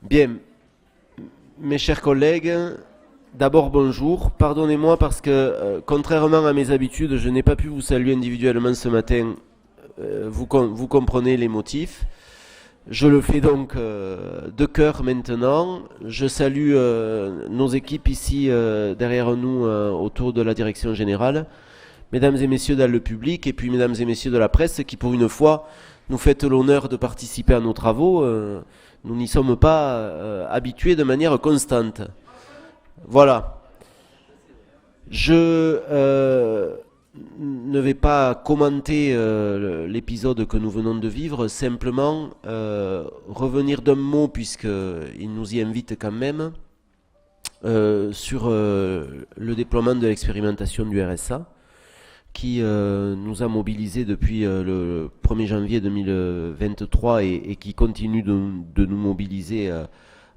Bien, mes chers collègues, d'abord bonjour. Pardonnez-moi parce que, contrairement à mes habitudes, je n'ai pas pu vous saluer individuellement ce matin. Vous comprenez les motifs. Je le fais donc de cœur maintenant. Je salue nos équipes ici derrière nous autour de la direction générale, mesdames et messieurs dans le public, et puis mesdames et messieurs de la presse qui pour une fois nous faites l'honneur de participer à nos travaux. Nous n'y sommes pas habitués de manière constante. Voilà. Je ne vais pas commenter l'épisode que nous venons de vivre, simplement revenir d'un mot, puisqu'il nous y invite quand même, sur le déploiement de l'expérimentation du RSA, qui nous a mobilisés depuis le 1er janvier 2023 et qui continue de nous mobiliser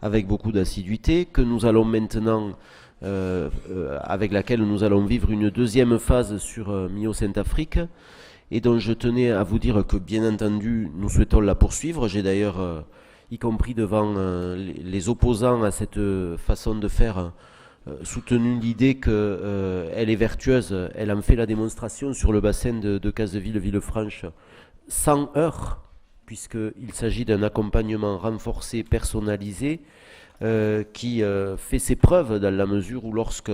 avec beaucoup d'assiduité, que nous allons maintenant, avec laquelle nous allons vivre une deuxième phase sur Mio Saint-Afrique, et dont je tenais à vous dire que bien entendu nous souhaitons la poursuivre. J'ai d'ailleurs, y compris devant les opposants à cette façon de faire, soutenu l'idée qu'elle est vertueuse. Elle en fait la démonstration sur le bassin de Casseville-Villefranche sans heurts, puisqu'il s'agit d'un accompagnement renforcé, personnalisé, qui fait ses preuves dans la mesure où lorsque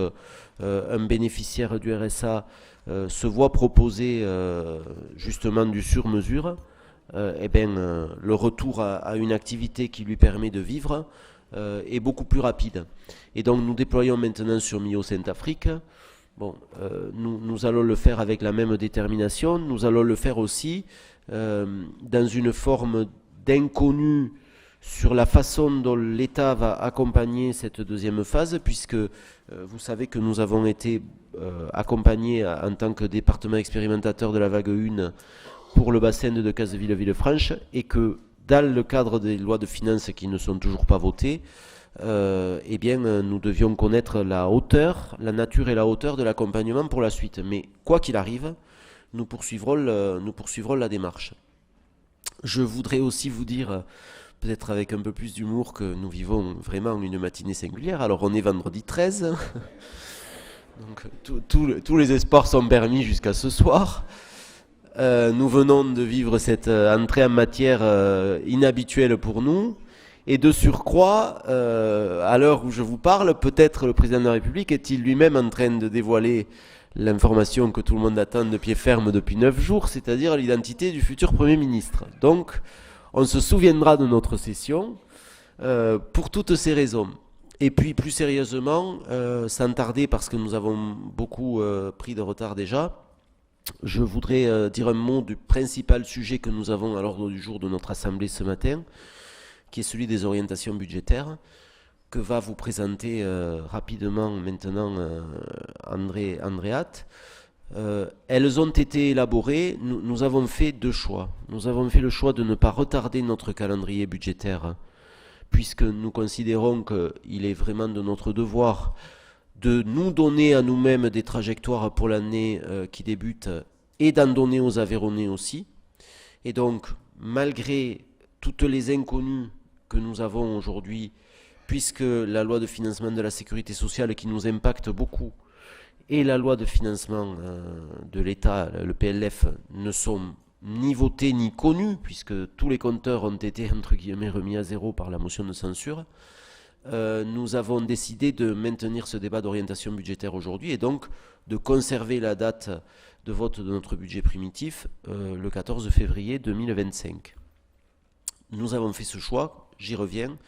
un bénéficiaire du RSA se voit proposer justement du sur-mesure, le retour à une activité qui lui permet de vivre est beaucoup plus rapide. Et donc nous déployons maintenant sur Mio Saint-Afrique. Bon, nous allons le faire avec la même détermination. Nous allons le faire aussi dans une forme d'inconnu sur la façon dont l'État va accompagner cette deuxième phase, puisque vous savez que nous avons été accompagnés en tant que département expérimentateur de la vague 1 pour le bassin de Casseville-Villefranche, et que dans le cadre des lois de finances qui ne sont toujours pas votées, nous devions connaître la hauteur, la nature et la hauteur de l'accompagnement pour la suite. Mais quoi qu'il arrive, nous poursuivrons la démarche. Je voudrais aussi vous dire, peut-être avec un peu plus d'humour, que nous vivons vraiment une matinée singulière. Alors on est vendredi 13, donc tous les espoirs sont permis jusqu'à ce soir. Nous venons de vivre cette entrée en matière inhabituelle pour nous. Et de surcroît, à l'heure où je vous parle, peut-être le président de la République est-il lui-même en train de dévoiler l'information que tout le monde attend de pied ferme depuis 9 jours, c'est-à-dire l'identité du futur Premier ministre. Donc, on se souviendra de notre session pour toutes ces raisons. Et puis, plus sérieusement, sans tarder, parce que nous avons beaucoup pris de retard déjà, je voudrais dire un mot du principal sujet que nous avons à l'ordre du jour de notre Assemblée ce matin, qui est celui des orientations budgétaires, que va vous présenter rapidement maintenant Andréat. Elles ont été élaborées, nous avons fait deux choix. Nous avons fait le choix de ne pas retarder notre calendrier budgétaire, puisque nous considérons qu'il est vraiment de notre devoir de nous donner à nous-mêmes des trajectoires pour l'année qui débute, et d'en donner aux Aveyronnais aussi. Et donc, malgré toutes les inconnues que nous avons aujourd'hui, puisque la loi de financement de la sécurité sociale qui nous impacte beaucoup et la loi de financement de l'État, le PLF, ne sont ni votés ni connus, puisque tous les compteurs ont été entre guillemets remis à zéro par la motion de censure, nous avons décidé de maintenir ce débat d'orientation budgétaire aujourd'hui, et donc de conserver la date de vote de notre budget primitif le 14 février 2025. Nous avons fait ce choix, j'y reviens,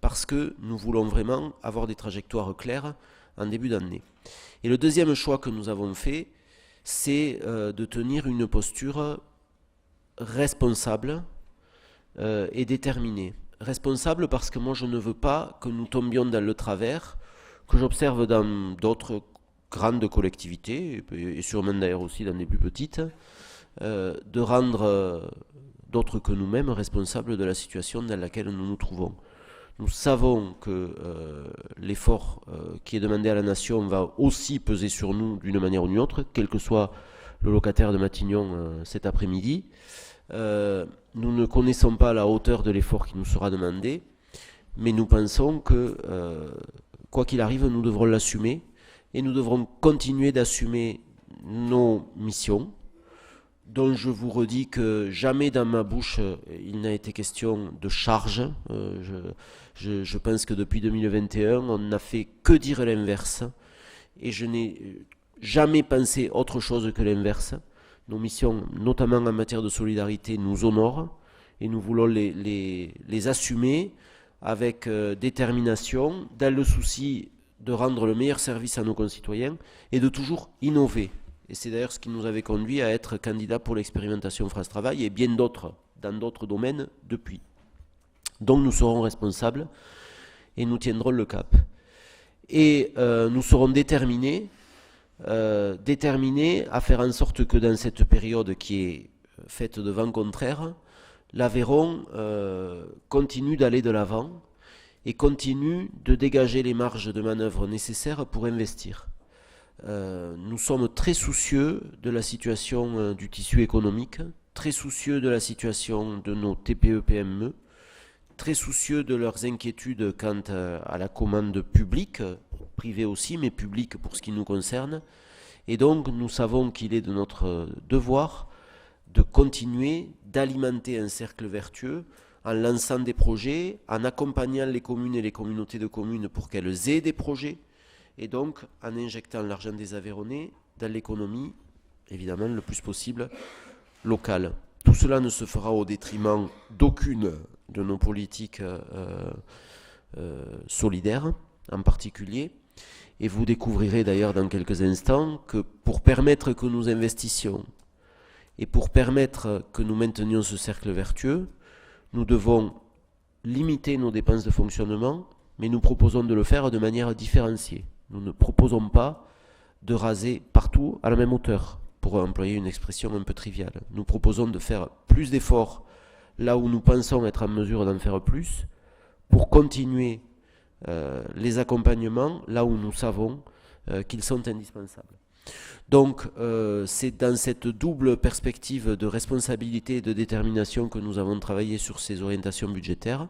parce que nous voulons vraiment avoir des trajectoires claires en début d'année. Et le deuxième choix que nous avons fait, c'est de tenir une posture responsable et déterminée. Responsable parce que moi je ne veux pas que nous tombions dans le travers que j'observe dans d'autres grandes collectivités, et sûrement d'ailleurs aussi dans des plus petites, de rendre d'autres que nous-mêmes responsables de la situation dans laquelle nous nous trouvons. Nous savons que l'effort qui est demandé à la nation va aussi peser sur nous d'une manière ou d'une autre, quel que soit le locataire de Matignon cet après-midi. Nous ne connaissons pas la hauteur de l'effort qui nous sera demandé, mais nous pensons que, quoi qu'il arrive, nous devrons l'assumer, et nous devrons continuer d'assumer nos missions, dont je vous redis que jamais dans ma bouche il n'a été question de charge. Je pense que depuis 2021, on n'a fait que dire l'inverse, et je n'ai jamais pensé autre chose que l'inverse. Nos missions, notamment en matière de solidarité, nous honorent, et nous voulons les assumer avec détermination, dans le souci de rendre le meilleur service à nos concitoyens et de toujours innover. Et c'est d'ailleurs ce qui nous avait conduit à être candidat pour l'expérimentation France Travail et bien d'autres, dans d'autres domaines depuis. Donc nous serons responsables et nous tiendrons le cap. Et nous serons déterminés à faire en sorte que dans cette période qui est faite de vent contraire, l'Aveyron continue d'aller de l'avant et continue de dégager les marges de manœuvre nécessaires pour investir. Nous sommes très soucieux de la situation du tissu économique, très soucieux de la situation de nos TPE-PME, très soucieux de leurs inquiétudes quant à la commande publique, privée aussi, mais publique pour ce qui nous concerne. Et donc nous savons qu'il est de notre devoir de continuer d'alimenter un cercle vertueux en lançant des projets, en accompagnant les communes et les communautés de communes pour qu'elles aient des projets, et donc en injectant l'argent des Aveyronnais dans l'économie, évidemment le plus possible locale. Tout cela ne se fera au détriment d'aucune de nos politiques solidaires en particulier. Et vous découvrirez d'ailleurs dans quelques instants que pour permettre que nous investissions et pour permettre que nous maintenions ce cercle vertueux, nous devons limiter nos dépenses de fonctionnement, mais nous proposons de le faire de manière différenciée. Nous ne proposons pas de raser partout à la même hauteur, pour employer une expression un peu triviale. Nous proposons de faire plus d'efforts là où nous pensons être en mesure d'en faire plus, pour continuer les accompagnements là où nous savons qu'ils sont indispensables. Donc c'est dans cette double perspective de responsabilité et de détermination que nous avons travaillé sur ces orientations budgétaires.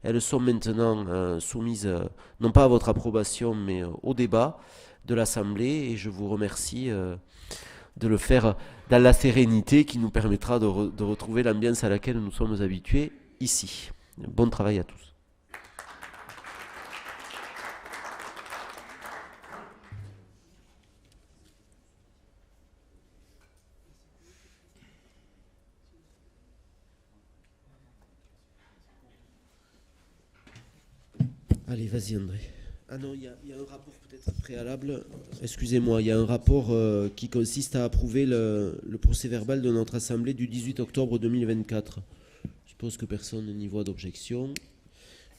Elles sont maintenant soumises, non pas à votre approbation, mais au débat de l'Assemblée, et je vous remercie de le faire dans la sérénité qui nous permettra de retrouver l'ambiance à laquelle nous sommes habitués ici. Bon travail à tous. Allez, vas-y André. Ah non, il y a un rapport peut-être préalable. Excusez-moi, il y a un rapport qui consiste à approuver le procès-verbal de notre assemblée du 18 octobre 2024. Je suppose que personne n'y voit d'objection.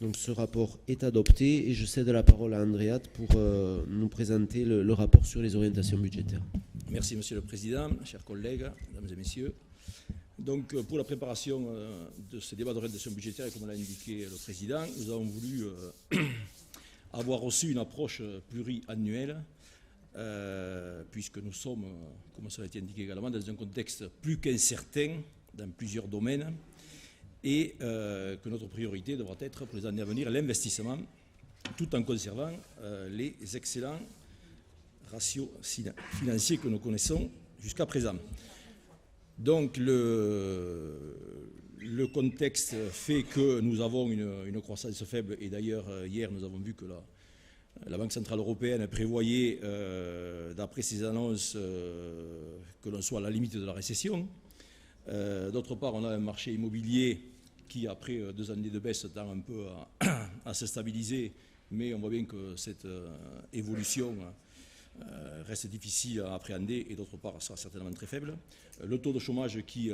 Donc ce rapport est adopté et je cède la parole à Andréat pour nous présenter le rapport sur les orientations budgétaires. Merci Monsieur le Président, chers collègues, mesdames et messieurs. Donc pour la préparation de ce débat d'orientation budgétaire, comme l'a indiqué le Président, nous avons voulu avoir aussi une approche pluriannuelle, puisque nous sommes, comme cela a été indiqué également, dans un contexte plus qu'incertain dans plusieurs domaines, et que notre priorité devra être pour les années à venir l'investissement, tout en conservant les excellents ratios financiers que nous connaissons jusqu'à présent. Donc le contexte fait que nous avons une croissance faible, et d'ailleurs hier nous avons vu que la Banque Centrale Européenne prévoyait, d'après ses annonces, que l'on soit à la limite de la récession. D'autre part, on a un marché immobilier qui, après 2 années de baisse, tend un peu à se stabiliser, mais on voit bien que cette évolution reste difficile à appréhender, et d'autre part sera certainement très faible. Le taux de chômage qui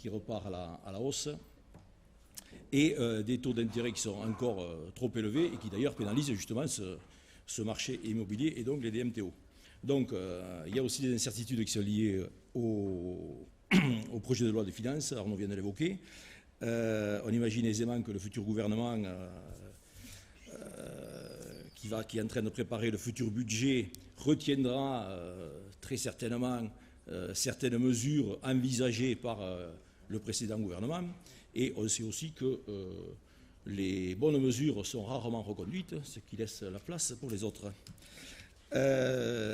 repart à la hausse, et des taux d'intérêt qui sont encore trop élevés et qui d'ailleurs pénalisent justement ce marché immobilier et donc les DMTO. Donc il y a aussi des incertitudes qui sont liées au projet de loi de finances, Arnaud vient de l'évoquer. On imagine aisément que le futur gouvernement qui est en train de préparer le futur budget retiendra très certainement certaines mesures envisagées par le précédent gouvernement. Et on sait aussi que les bonnes mesures sont rarement reconduites, ce qui laisse la place pour les autres.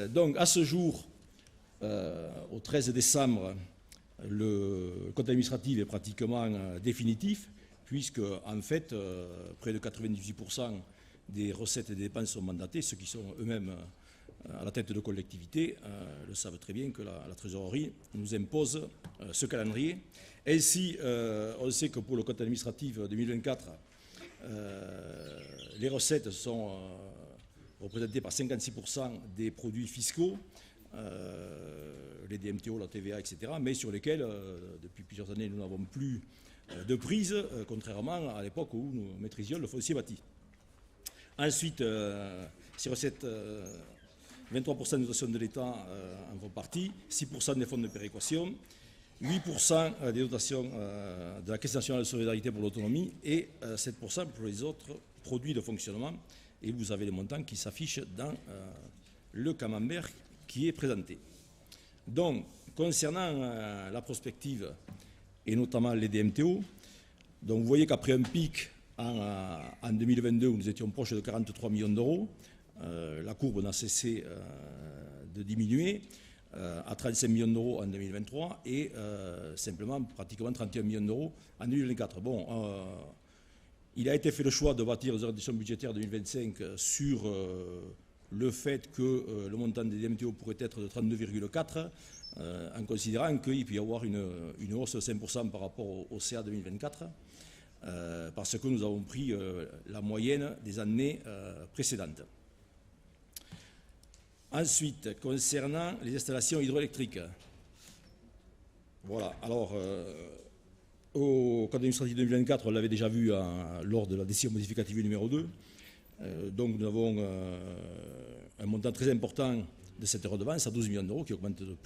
Donc, à ce jour, au 13 décembre, le compte administratif est pratiquement définitif, puisque, en fait, près de 98% des recettes et des dépenses sont mandatées. Ceux qui sont eux-mêmes à la tête de collectivités le savent très bien que la trésorerie nous impose ce calendrier. Ainsi, on sait que pour le compte administratif 2024, les recettes sont représentées par 56% des produits fiscaux, les DMTO, la TVA, etc., mais sur lesquels, depuis plusieurs années, nous n'avons plus de prise, contrairement à l'époque où nous maîtrisions le foncier bâti. Ensuite, ces recettes, 23% des dotations de l'État en font partie, 6% des fonds de péréquation, 8% des dotations de la Caisse nationale de solidarité pour l'autonomie et 7% pour les autres produits de fonctionnement. Et vous avez les montants qui s'affichent dans le camembert qui est présenté. Donc, concernant la prospective et notamment les DMTO, donc vous voyez qu'après un pic en 2022 où nous étions proches de 43 millions d'euros, la courbe n'a cessé de diminuer à 35 millions d'euros en 2023 et simplement pratiquement 31 millions d'euros en 2024. Bon, il a été fait le choix de bâtir les orientations budgétaires 2025 sur le fait que le montant des DMTO pourrait être de 32,4 en considérant qu'il peut y avoir une hausse de 5% par rapport au CA 2024 parce que nous avons pris la moyenne des années précédentes. Ensuite, concernant les installations hydroélectriques, voilà, alors au code administratif 2024, on l'avait déjà vu lors de la décision modificative numéro 2, donc nous avons un montant très important de cette redevance à 12 millions d'euros qui augmente de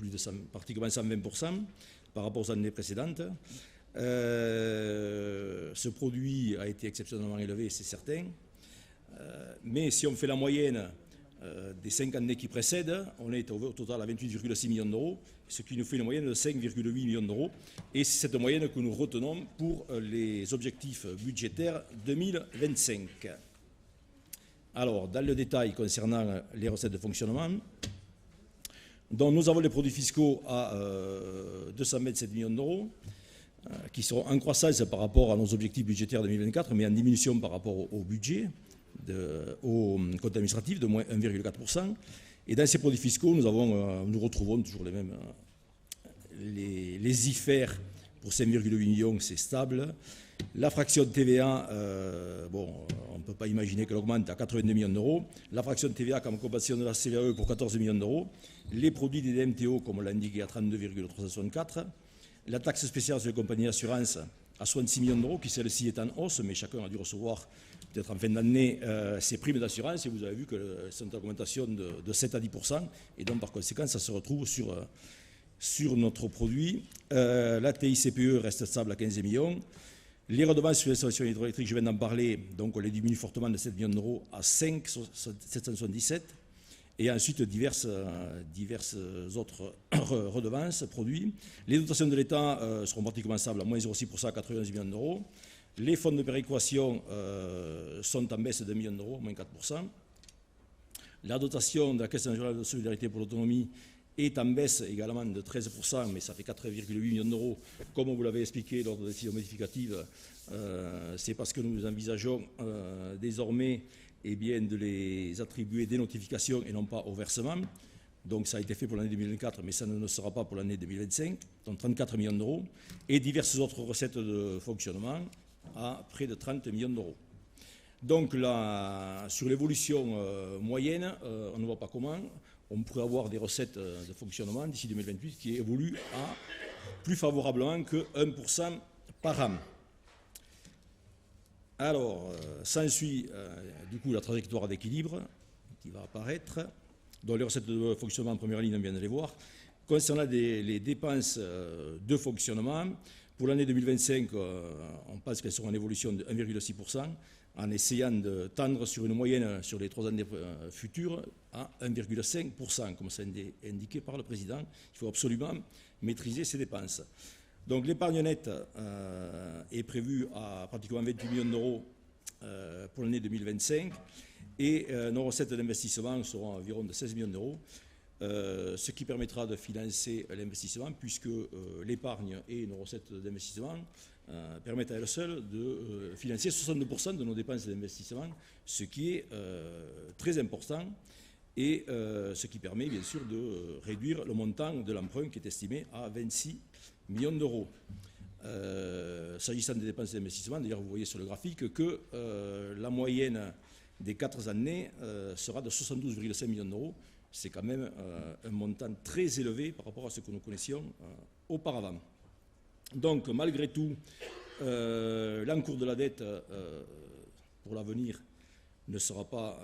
pratiquement 120% par rapport aux années précédentes. Ce produit a été exceptionnellement élevé, c'est certain, mais si on fait la moyenne des 5 années qui précèdent, on est au total à 28,6 millions d'euros, ce qui nous fait une moyenne de 5,8 millions d'euros. Et c'est cette moyenne que nous retenons pour les objectifs budgétaires 2025. Alors, dans le détail concernant les recettes de fonctionnement, donc nous avons les produits fiscaux à 227 millions d'euros, qui seront en croissance par rapport à nos objectifs budgétaires 2024, mais en diminution par rapport au budget, au compte administratif de moins 1,4%. Et dans ces produits fiscaux, nous retrouvons toujours les mêmes. Les IFER pour 5,8 millions, c'est stable. La fraction de TVA, bon, on ne peut pas imaginer qu'elle augmente à 82 millions d'euros. La fraction de TVA comme compensation de la CVAE pour 14 millions d'euros. Les produits des DMTO, comme on l'a indiqué, à 32,364. La taxe spéciale sur les compagnies d'assurance à 66 millions d'euros, qui celle-ci est en hausse, mais chacun a dû recevoir peut-être en fin d'année ses primes d'assurance, et vous avez vu que c'est une augmentation de 7 à 10%, et donc par conséquent ça se retrouve sur notre produit. La TICPE reste stable à 15 millions. Les redevances sur les installations hydroélectriques, je viens d'en parler, donc on les diminue fortement de 7 millions d'euros à 5,777. Et ensuite diverses autres redevances, produits. Les dotations de l'État seront pratiquement stables à moins 0,6% à 91 millions d'euros. Les fonds de péréquation sont en baisse de 1 million d'euros, moins 4%. La dotation de la Caisse nationale de solidarité pour l'autonomie est en baisse également de 13%, mais ça fait 4,8 millions d'euros. Comme vous l'avez expliqué lors de la décision modificative, c'est parce que nous envisageons désormais de les attribuer des notifications et non pas au versement. Donc ça a été fait pour l'année 2024, mais ça ne le sera pas pour l'année 2025, donc 34 millions d'euros, et diverses autres recettes de fonctionnement à près de 30 millions d'euros. Donc là, sur l'évolution moyenne, on ne voit pas comment on pourrait avoir des recettes de fonctionnement d'ici 2028 qui évoluent à plus favorablement que 1% par an. Alors, s'ensuit du coup la trajectoire d'équilibre qui va apparaître, dont les recettes de fonctionnement en première ligne, on vient de les voir. Concernant les dépenses de fonctionnement, pour l'année 2025, on pense qu'elles seront en évolution de 1,6%, en essayant de tendre sur une moyenne sur les 3 années futures à 1,5%, comme ça est indiqué par le Président. Il faut absolument maîtriser ces dépenses. Donc l'épargne nette est prévue à pratiquement 28 millions d'euros pour l'année 2025 et nos recettes d'investissement seront environ de 16 millions d'euros, ce qui permettra de financer l'investissement puisque l'épargne et nos recettes d'investissement permettent à elles seules de financer 62% de nos dépenses d'investissement, ce qui est très important et ce qui permet bien sûr de réduire le montant de l'emprunt qui est estimé à 26 millions d'euros. S'agissant des dépenses d'investissement, d'ailleurs vous voyez sur le graphique que la moyenne des 4 années sera de 72,5 millions d'euros. C'est quand même un montant très élevé par rapport à ce que nous connaissions auparavant. Donc malgré tout, l'encours de la dette pour l'avenir ne sera pas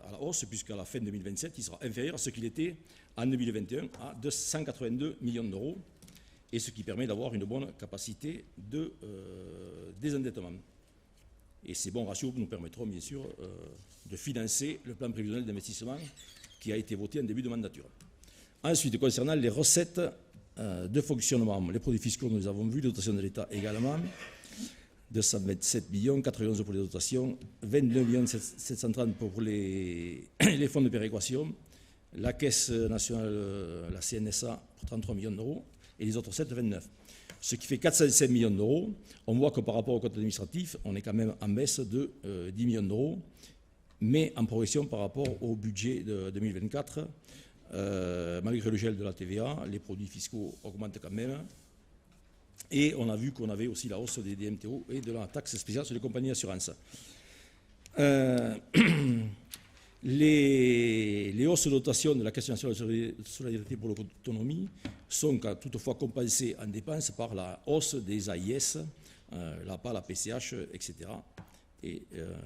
à la hausse puisqu'à la fin 2027, il sera inférieur à ce qu'il était en 2021 à 282 millions d'euros et ce qui permet d'avoir une bonne capacité de désendettement. Et ces bons ratios nous permettront bien sûr de financer le plan prévisionnel d'investissement qui a été voté en début de mandature. Ensuite, concernant les recettes de fonctionnement, les produits fiscaux, nous avons vu, les dotations de l'État également, 227 millions, 91 pour les dotations, 22 millions 730 pour les fonds de péréquation, la Caisse nationale, la CNSA, pour 33 millions d'euros, et les autres recettes, 29. Ce qui fait 405 millions d'euros. On voit que par rapport au compte administratif, on est quand même en baisse de 10 millions d'euros, mais en progression par rapport au budget de 2024. Malgré le gel de la TVA, les produits fiscaux augmentent quand même. Et on a vu qu'on avait aussi la hausse des DMTO et de la taxe spéciale sur les compagnies d'assurance. Les hausses de dotation de la Caisse nationale de solidarité pour l'autonomie sont toutefois compensées en dépenses par la hausse des AIS, l'APA, la PCH, etc. et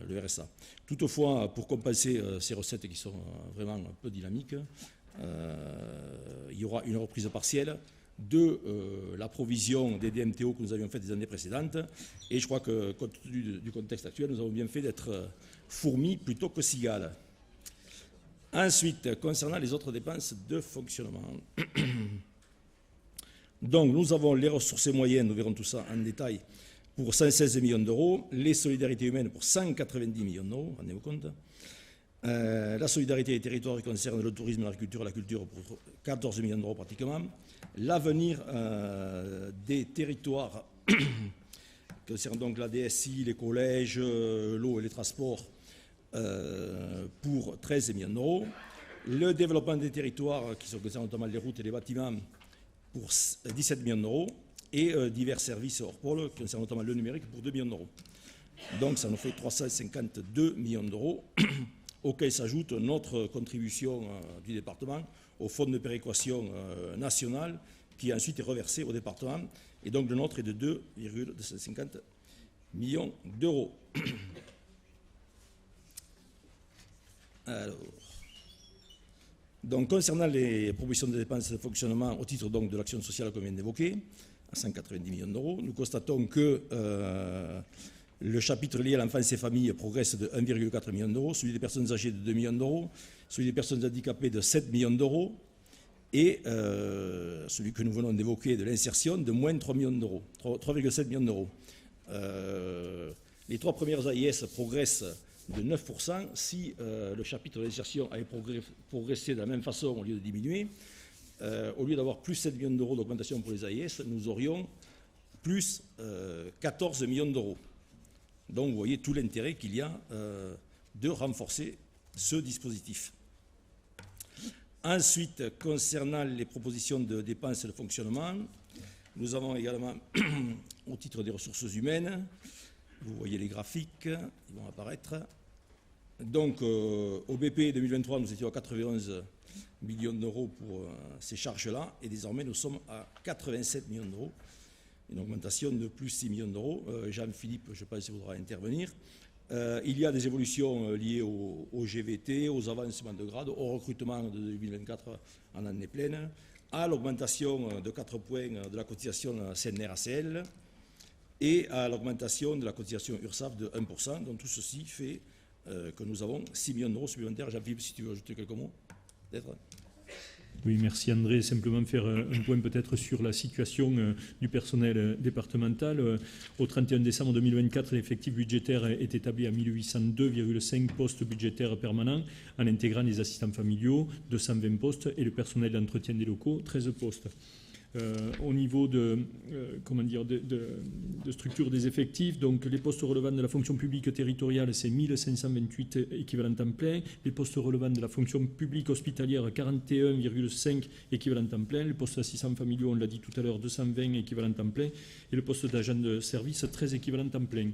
le RSA. Toutefois, pour compenser ces recettes qui sont vraiment un peu dynamiques, il y aura une reprise partielle de la provision des DMTO que nous avions faite des années précédentes. Et je crois que, compte tenu du contexte actuel, nous avons bien fait d'être fourmis plutôt que cigales. Ensuite, concernant les autres dépenses de fonctionnement. Donc, nous avons les ressources et moyennes, nous verrons tout ça en détail, pour 116 millions d'euros, les solidarités humaines pour 190 millions d'euros, rendez-vous compte. La solidarité des territoires qui concerne le tourisme, l'agriculture et la culture pour 14 millions d'euros pratiquement. L'avenir des territoires concernant donc la DSI, les collèges, l'eau et les transports pour 13 millions d'euros. Le développement des territoires qui concerne notamment les routes et les bâtiments pour 17 millions d'euros. Et divers services hors pôle qui concernent notamment le numérique pour 2 millions d'euros. Donc ça nous fait 352 millions d'euros, auxquels s'ajoute notre contribution du département au fonds de péréquation national qui ensuite est reversé au département. Et donc le nôtre est de 2,250 millions d'euros. Alors, donc concernant les propositions de dépenses de fonctionnement au titre donc de l'action sociale qu'on vient d'évoquer, à 190 millions d'euros. Nous constatons que le chapitre lié à l'enfance et famille progresse de 1,4 million d'euros, celui des personnes âgées de 2 millions d'euros, celui des personnes handicapées de 7 millions d'euros et celui que nous venons d'évoquer de l'insertion de moins de 3 millions d'euros, 3,7 millions d'euros. Les trois premières AIS progressent de 9%. Si le chapitre de l'insertion avait progressé de la même façon au lieu de diminuer, au lieu d'avoir plus 7 millions d'euros d'augmentation pour les AIS, nous aurions plus 14 millions d'euros. Donc vous voyez tout l'intérêt qu'il y a de renforcer ce dispositif. Ensuite, concernant les propositions de dépenses et de fonctionnement, nous avons également, au titre des ressources humaines, vous voyez les graphiques, ils vont apparaître. Donc au BP 2023, nous étions à 91 millions d'euros pour ces charges-là, et désormais nous sommes à 87 millions d'euros, une augmentation de plus 6 millions d'euros. Jean-Philippe, je pense qu'il voudra intervenir. Il y a des évolutions liées au GVT, aux avancements de grade, au recrutement de 2024 en année pleine, à l'augmentation de 4 points de la cotisation CNR-ACL et à l'augmentation de la cotisation URSSAF de 1%. Donc tout ceci fait que nous avons 6 millions d'euros supplémentaires. Jean-Philippe, si tu veux ajouter quelques mots, peut-être. Oui, merci André. Simplement faire un point peut-être sur la situation du personnel départemental. Au 31 décembre 2024, l'effectif budgétaire est établi à 1802,5 postes budgétaires permanents, en intégrant les assistants familiaux, 220 postes, et le personnel d'entretien des locaux, 13 postes. Au niveau de structure des effectifs, donc les postes relevant de la fonction publique territoriale, c'est 1528 équivalents temps plein. Les postes relevant de la fonction publique hospitalière, 41,5 équivalents temps plein. Les postes d'assistants familiaux, on l'a dit tout à l'heure, 220 équivalents temps plein. Et le poste d'agent de service, 13 équivalents temps plein.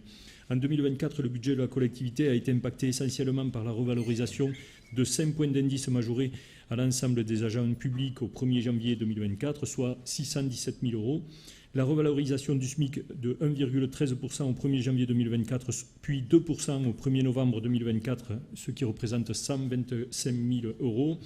En 2024, le budget de la collectivité a été impacté essentiellement par la revalorisation de 5 points d'indice majorés à l'ensemble des agents publics au 1er janvier 2024, soit 617 000 euros. La revalorisation du SMIC de 1,13% au 1er janvier 2024, puis 2% au 1er novembre 2024, ce qui représente 125 000 euros.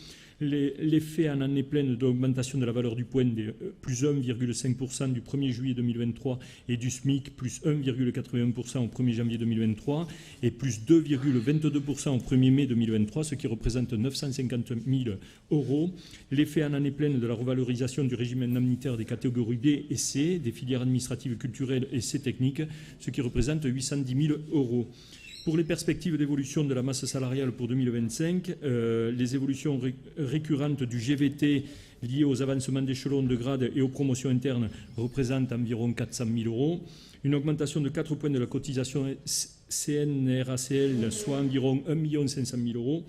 L'effet en année pleine de l'augmentation de la valeur du point de plus 1,5% du 1er juillet 2023 et du SMIC plus 1,81% au 1er janvier 2023 et plus 2,22% au 1er mai 2023, ce qui représente 950 000 euros. L'effet en année pleine de la revalorisation du régime indemnitaire des catégories B et C, des filières administratives culturelles et C techniques, ce qui représente 810 000 euros. Pour les perspectives d'évolution de la masse salariale pour 2025, les évolutions récurrentes du GVT liées aux avancements d'échelons de grade et aux promotions internes représentent environ 400 000 euros. Une augmentation de 4 points de la cotisation CNRACL, soit environ 1 500 000 euros.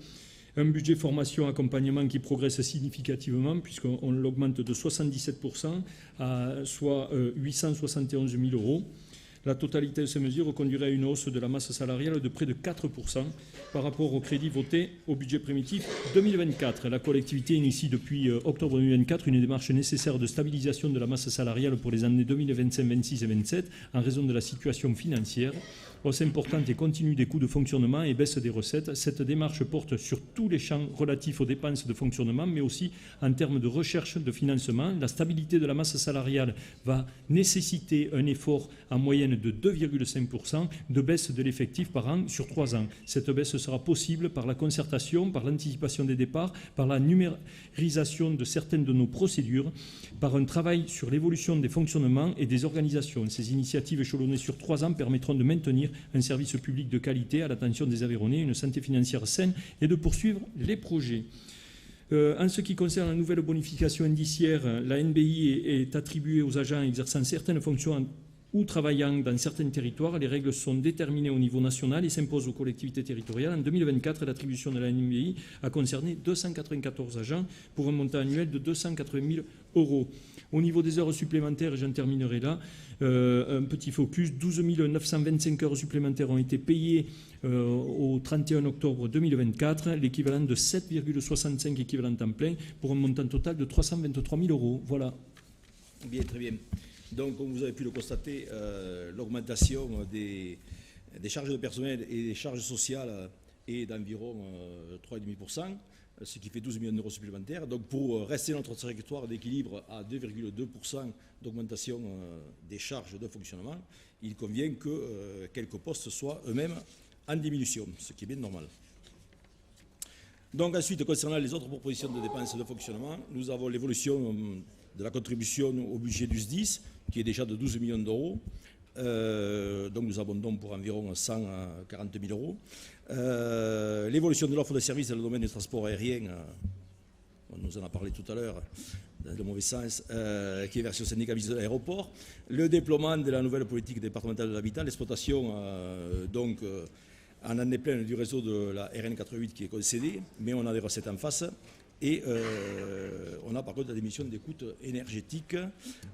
Un budget formation accompagnement qui progresse significativement puisqu'on l'augmente de 77%, soit 871 000 euros. La totalité de ces mesures conduirait à une hausse de la masse salariale de près de 4% par rapport au crédit voté au budget primitif 2024. La collectivité initie depuis octobre 2024 une démarche nécessaire de stabilisation de la masse salariale pour les années 2025, 26 et 27 en raison de la situation financière. Hausse importante et continue des coûts de fonctionnement et baisse des recettes. Cette démarche porte sur tous les champs relatifs aux dépenses de fonctionnement, mais aussi en termes de recherche de financement. La stabilité de la masse salariale va nécessiter un effort en moyenne de 2,5% de baisse de l'effectif par an sur 3 ans. Cette baisse sera possible par la concertation, par l'anticipation des départs, par la numérisation de certaines de nos procédures, par un travail sur l'évolution des fonctionnements et des organisations. Ces initiatives échelonnées sur 3 ans permettront de maintenir un service public de qualité à l'attention des Aveyronnais, une santé financière saine et de poursuivre les projets. En ce qui concerne la nouvelle bonification indiciaire, la NBI est attribuée aux agents exerçant certaines fonctions ou travaillant dans certains territoires. Les règles sont déterminées au niveau national et s'imposent aux collectivités territoriales. En 2024, l'attribution de la NBI a concerné 294 agents pour un montant annuel de 280 000 euros. Au niveau des heures supplémentaires, et j'en terminerai là, un petit focus, 12 925 heures supplémentaires ont été payées au 31 octobre 2024, l'équivalent de 7,65 équivalents temps plein pour un montant total de 323 000 euros. Voilà. Bien, très bien. Donc, comme vous avez pu le constater, l'augmentation des charges de personnel et des charges sociales est d'environ 3,5%, ce qui fait 12 millions d'euros supplémentaires. Donc, pour rester notre trajectoire d'équilibre à 2,2% d'augmentation des charges de fonctionnement, il convient que quelques postes soient eux-mêmes en diminution, ce qui est bien normal. Donc, ensuite, concernant les autres propositions de dépenses de fonctionnement, nous avons l'évolution de la contribution au budget du SDIS, qui est déjà de 12 millions d'euros. Donc nous abondons pour environ 140 000 euros. L'évolution de l'offre de services dans le domaine du transport aérien, on nous en a parlé tout à l'heure, dans le mauvais sens, qui est versée au syndicat de l'aéroport. Le déploiement de la nouvelle politique départementale de l'habitat, l'exploitation en année pleine du réseau de la RN88 qui est concédée, mais on a des recettes en face. Et on a par contre la diminution des coûts énergétiques.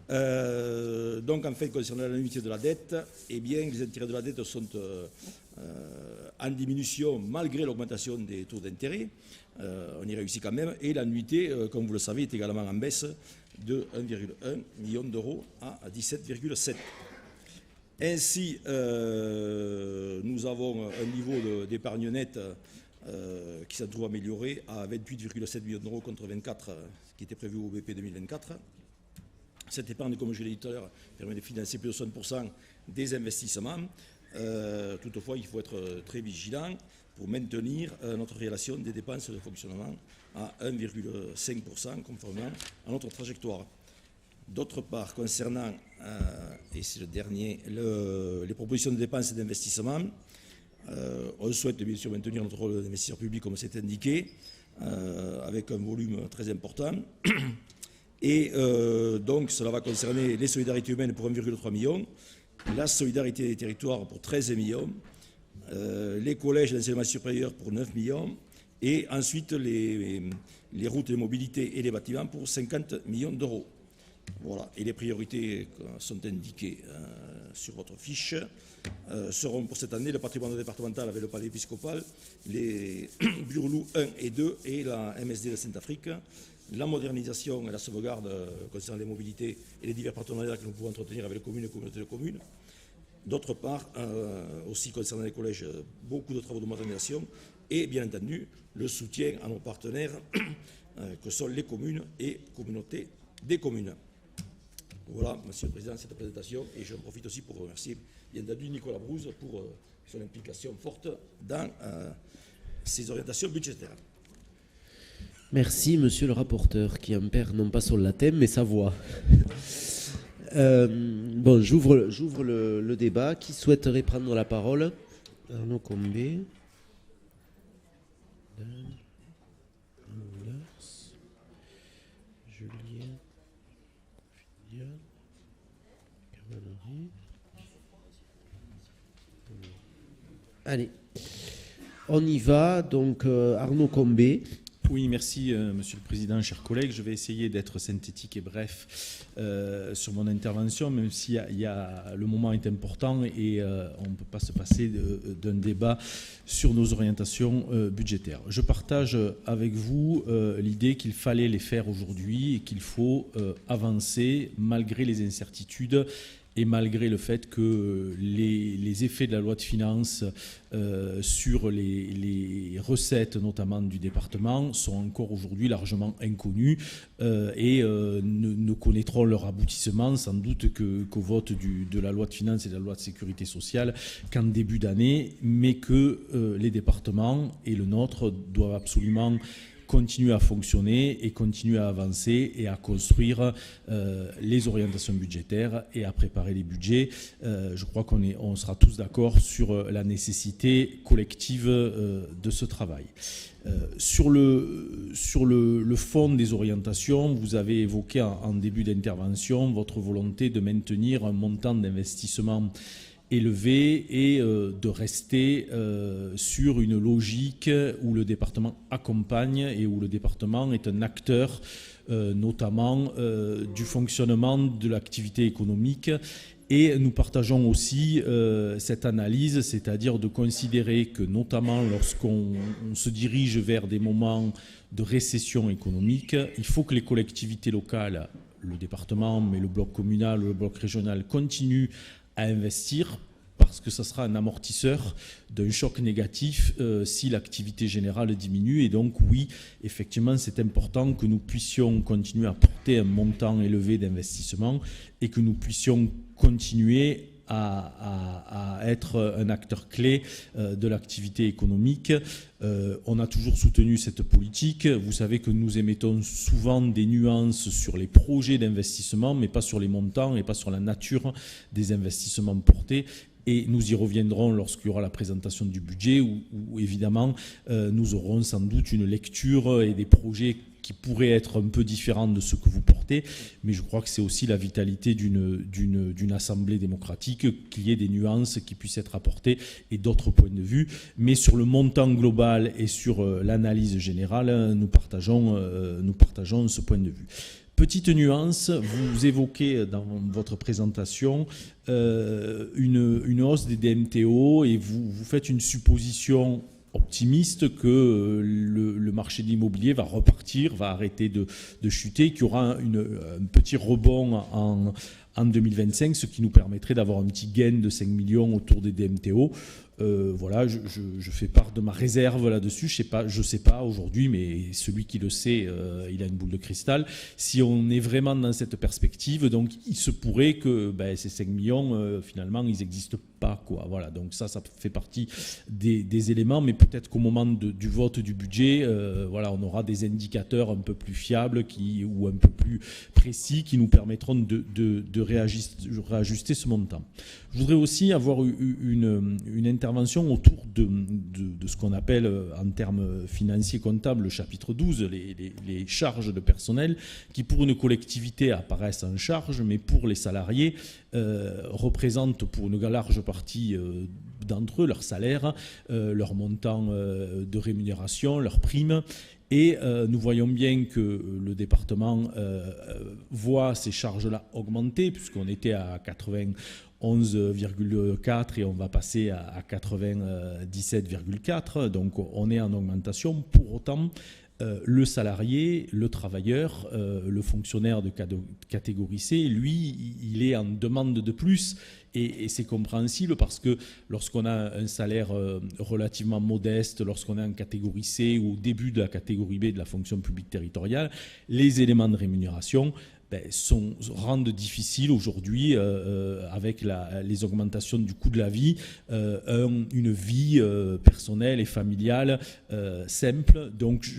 Donc en fait, concernant l'annuité de la dette, eh bien, les intérêts de la dette sont en diminution malgré l'augmentation des taux d'intérêt. On y réussit quand même. Et l'annuité, comme vous le savez, est également en baisse de 1,1 million d'euros à 17,7. Ainsi, nous avons un niveau d'épargne nette qui s'en trouve amélioré à 28,7 millions d'euros contre 24 qui était prévu au BP 2024. Cette épargne, comme je l'ai dit tout à l'heure, permet de financer plus de 60% des investissements. Toutefois, il faut être très vigilant pour maintenir notre relation des dépenses de fonctionnement à 1,5%, conformément à notre trajectoire. D'autre part, concernant, et c'est le dernier, les propositions de dépenses et d'investissement, on souhaite bien sûr maintenir notre rôle d'investisseur public comme c'est indiqué, avec un volume très important. Et donc cela va concerner les solidarités humaines pour 1,3 million, la solidarité des territoires pour 13 millions, les collèges d'enseignement supérieur pour 9 millions, et ensuite les routes de mobilité et les bâtiments pour 50 millions d'euros. Voilà. Et les priorités sont indiquées sur votre fiche seront pour cette année le patrimoine départemental avec le palais épiscopal, les Burlou 1 et 2 et la MSD de Saint-Afrique, la modernisation et la sauvegarde concernant les mobilités et les divers partenariats que nous pouvons entretenir avec les communes et les communautés de communes. D'autre part, aussi concernant les collèges, beaucoup de travaux de modernisation et bien entendu le soutien à nos partenaires que sont les communes et communautés des communes. Voilà, Monsieur le Président, cette présentation, et je profite aussi pour remercier bien entendu Nicolas Brouze pour son implication forte dans ces orientations budgétaires. Merci, monsieur le rapporteur, qui en perd non pas son latin, mais sa voix. Bon, j'ouvre le débat. Qui souhaiterait prendre la parole? Arnaud Combé. Julien. Allez, on y va. Donc, Arnaud Combé. Oui, merci, Monsieur le Président, chers collègues. Je vais essayer d'être synthétique et bref sur mon intervention, même si le moment est important et on ne peut pas se passer d'un débat sur nos orientations budgétaires. Je partage avec vous l'idée qu'il fallait les faire aujourd'hui et qu'il faut avancer malgré les incertitudes et malgré le fait que les effets de la loi de finances sur les recettes, notamment du département, sont encore aujourd'hui largement inconnus et ne connaîtront leur aboutissement sans doute qu'au vote de la loi de finances et de la loi de sécurité sociale qu'en début d'année, mais que les départements et le nôtre doivent absolument continuer à fonctionner et continuer à avancer et à construire les orientations budgétaires et à préparer les budgets. Je crois qu'on sera tous d'accord sur la nécessité collective de ce travail. Sur le fond des orientations, vous avez évoqué en début d'intervention votre volonté de maintenir un montant d'investissement élevé et de rester sur une logique où le département accompagne et où le département est un acteur notamment du fonctionnement de l'activité économique. Et nous partageons aussi cette analyse, c'est-à-dire de considérer que notamment lorsqu'on se dirige vers des moments de récession économique, il faut que les collectivités locales, le département, mais le bloc communal, le bloc régional continuent à investir parce que ça sera un amortisseur d'un choc négatif si l'activité générale diminue. Et donc oui, effectivement, c'est important que nous puissions continuer à porter un montant élevé d'investissement et que nous puissions continuer à être un acteur clé de l'activité économique. On a toujours soutenu cette politique. Vous savez que nous émettons souvent des nuances sur les projets d'investissement, mais pas sur les montants et pas sur la nature des investissements portés. Et nous y reviendrons lorsqu'il y aura la présentation du budget où évidemment, nous aurons sans doute une lecture et des projets qui pourraient être un peu différents de ce que vous portez. Mais je crois que c'est aussi la vitalité d'une assemblée démocratique, qu'il y ait des nuances qui puissent être apportées et d'autres points de vue. Mais sur le montant global et sur l'analyse générale, nous partageons ce point de vue. Petite nuance, vous évoquez dans votre présentation une hausse des DMTO et vous faites une supposition optimiste que le marché de l'immobilier va repartir, va arrêter de chuter, qu'il y aura un petit rebond en 2025, ce qui nous permettrait d'avoir un petit gain de 5 millions autour des DMTO. Voilà, je fais part de ma réserve là-dessus. Je sais pas aujourd'hui, mais celui qui le sait, il a une boule de cristal. Si on est vraiment dans cette perspective, donc il se pourrait que ces 5 millions, finalement, ils n'existent pas, quoi. Voilà, donc ça fait partie des éléments, mais peut-être qu'au moment du vote du budget, voilà, on aura des indicateurs un peu plus fiables ou un peu plus précis qui nous permettront de réajuster ce montant. Je voudrais aussi avoir une intervention autour de ce qu'on appelle en termes financiers comptables le chapitre 12, les charges de personnel qui pour une collectivité apparaissent en charge, mais pour les salariés représentent pour une large partie d'entre eux leur salaire, leur montant de rémunération, leurs primes. Et nous voyons bien que le département voit ces charges-là augmenter, puisqu'on était à 91,4 et on va passer à 97,4. Donc on est en augmentation. Pour autant, le salarié, le travailleur, le fonctionnaire de catégorie C, lui, il est en demande de plus. Et c'est compréhensible parce que lorsqu'on a un salaire relativement modeste, lorsqu'on est en catégorie C ou au début de la catégorie B de la fonction publique territoriale, les éléments de rémunération rendent difficile aujourd'hui, avec les augmentations du coût de la vie, une vie personnelle et familiale simple. Donc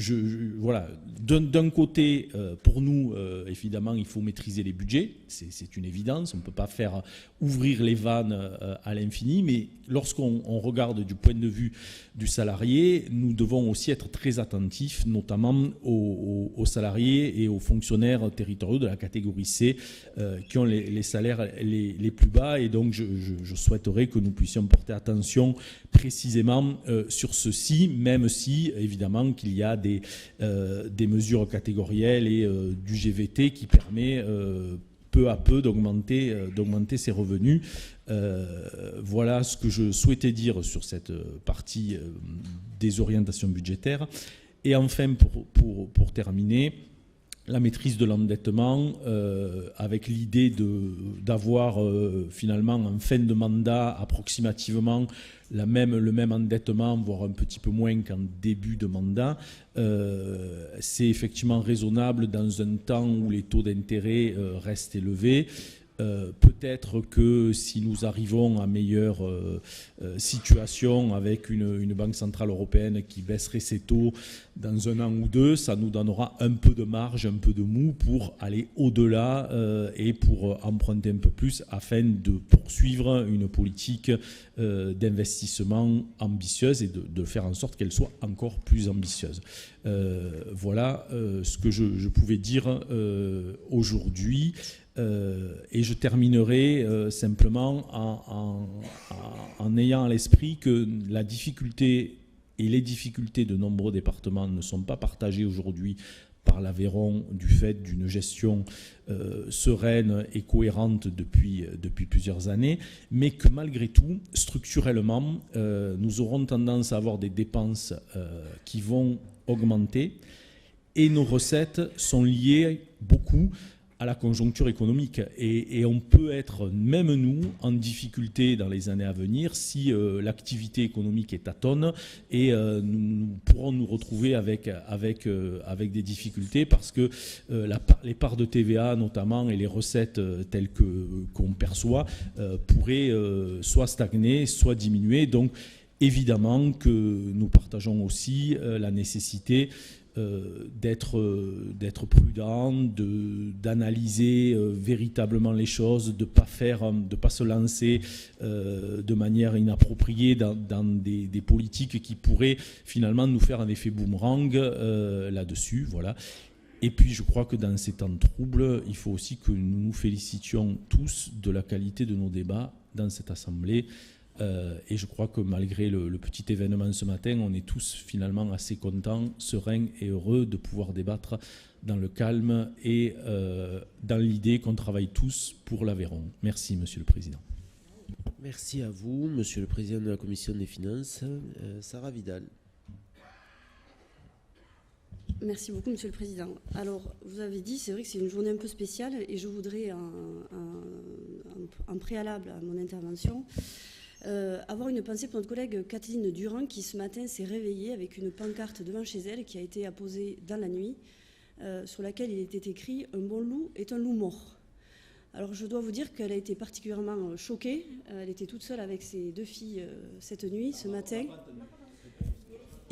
voilà, d'un côté, pour nous, évidemment, il faut maîtriser les budgets, c'est une évidence, on ne peut pas faire ouvrir les vannes à l'infini, mais lorsqu'on regarde du point de vue du salarié, nous devons aussi être très attentifs, notamment aux salariés et aux fonctionnaires territoriaux de la catégorie C qui ont les salaires les plus bas. Et donc, je souhaiterais que nous puissions porter attention précisément sur ceci, même si, évidemment, qu'il y a des mesures catégorielles et du GVT qui permet peu à peu d'augmenter ses revenus. Voilà ce que je souhaitais dire sur cette partie des orientations budgétaires. Et enfin, pour terminer, la maîtrise de l'endettement, avec l'idée d'avoir finalement en fin de mandat approximativement le même endettement, voire un petit peu moins qu'en début de mandat, c'est effectivement raisonnable dans un temps où les taux d'intérêt restent élevés. Peut-être que si nous arrivons à meilleure situation avec une banque centrale européenne qui baisserait ses taux dans 1 an ou 2, ça nous donnera un peu de marge, un peu de mou pour aller au-delà et pour emprunter un peu plus afin de poursuivre une politique d'investissement ambitieuse et de faire en sorte qu'elle soit encore plus ambitieuse. Voilà ce que je pouvais dire aujourd'hui. Et je terminerai simplement en ayant à l'esprit que la difficulté et les difficultés de nombreux départements ne sont pas partagées aujourd'hui par l'Aveyron du fait d'une gestion sereine et cohérente depuis plusieurs années, mais que malgré tout, structurellement, nous aurons tendance à avoir des dépenses qui vont augmenter et nos recettes sont liées beaucoup à la conjoncture économique. Et on peut être, même nous, en difficulté dans les années à venir si l'activité économique est tâtonne et nous pourrons nous retrouver avec des difficultés parce que les parts de TVA notamment et les recettes telles qu'on perçoit pourraient soit stagner, soit diminuer. Donc évidemment que nous partageons aussi la nécessité d'être prudent, d'analyser véritablement les choses, de pas se lancer de manière inappropriée dans des politiques qui pourraient finalement nous faire un effet boomerang là-dessus. Voilà. Et puis je crois que dans ces temps troubles, il faut aussi que nous nous félicitions tous de la qualité de nos débats dans cette Assemblée. Et je crois que malgré le petit événement ce matin, on est tous finalement assez contents, sereins et heureux de pouvoir débattre dans le calme et dans l'idée qu'on travaille tous pour l'Aveyron. Merci, Monsieur le Président. Merci à vous, Monsieur le Président de la Commission des Finances. Sarah Vidal. Merci beaucoup, Monsieur le Président. Alors, vous avez dit, c'est vrai que c'est une journée un peu spéciale et je voudrais, en préalable à mon intervention, avoir une pensée pour notre collègue Kathleen Durand qui, ce matin, s'est réveillée avec une pancarte devant chez elle qui a été apposée dans la nuit, sur laquelle il était écrit « Un bon loup est un loup mort ». Alors, je dois vous dire qu'elle a été particulièrement choquée. Elle était toute seule avec ses 2 filles cette nuit, ce matin.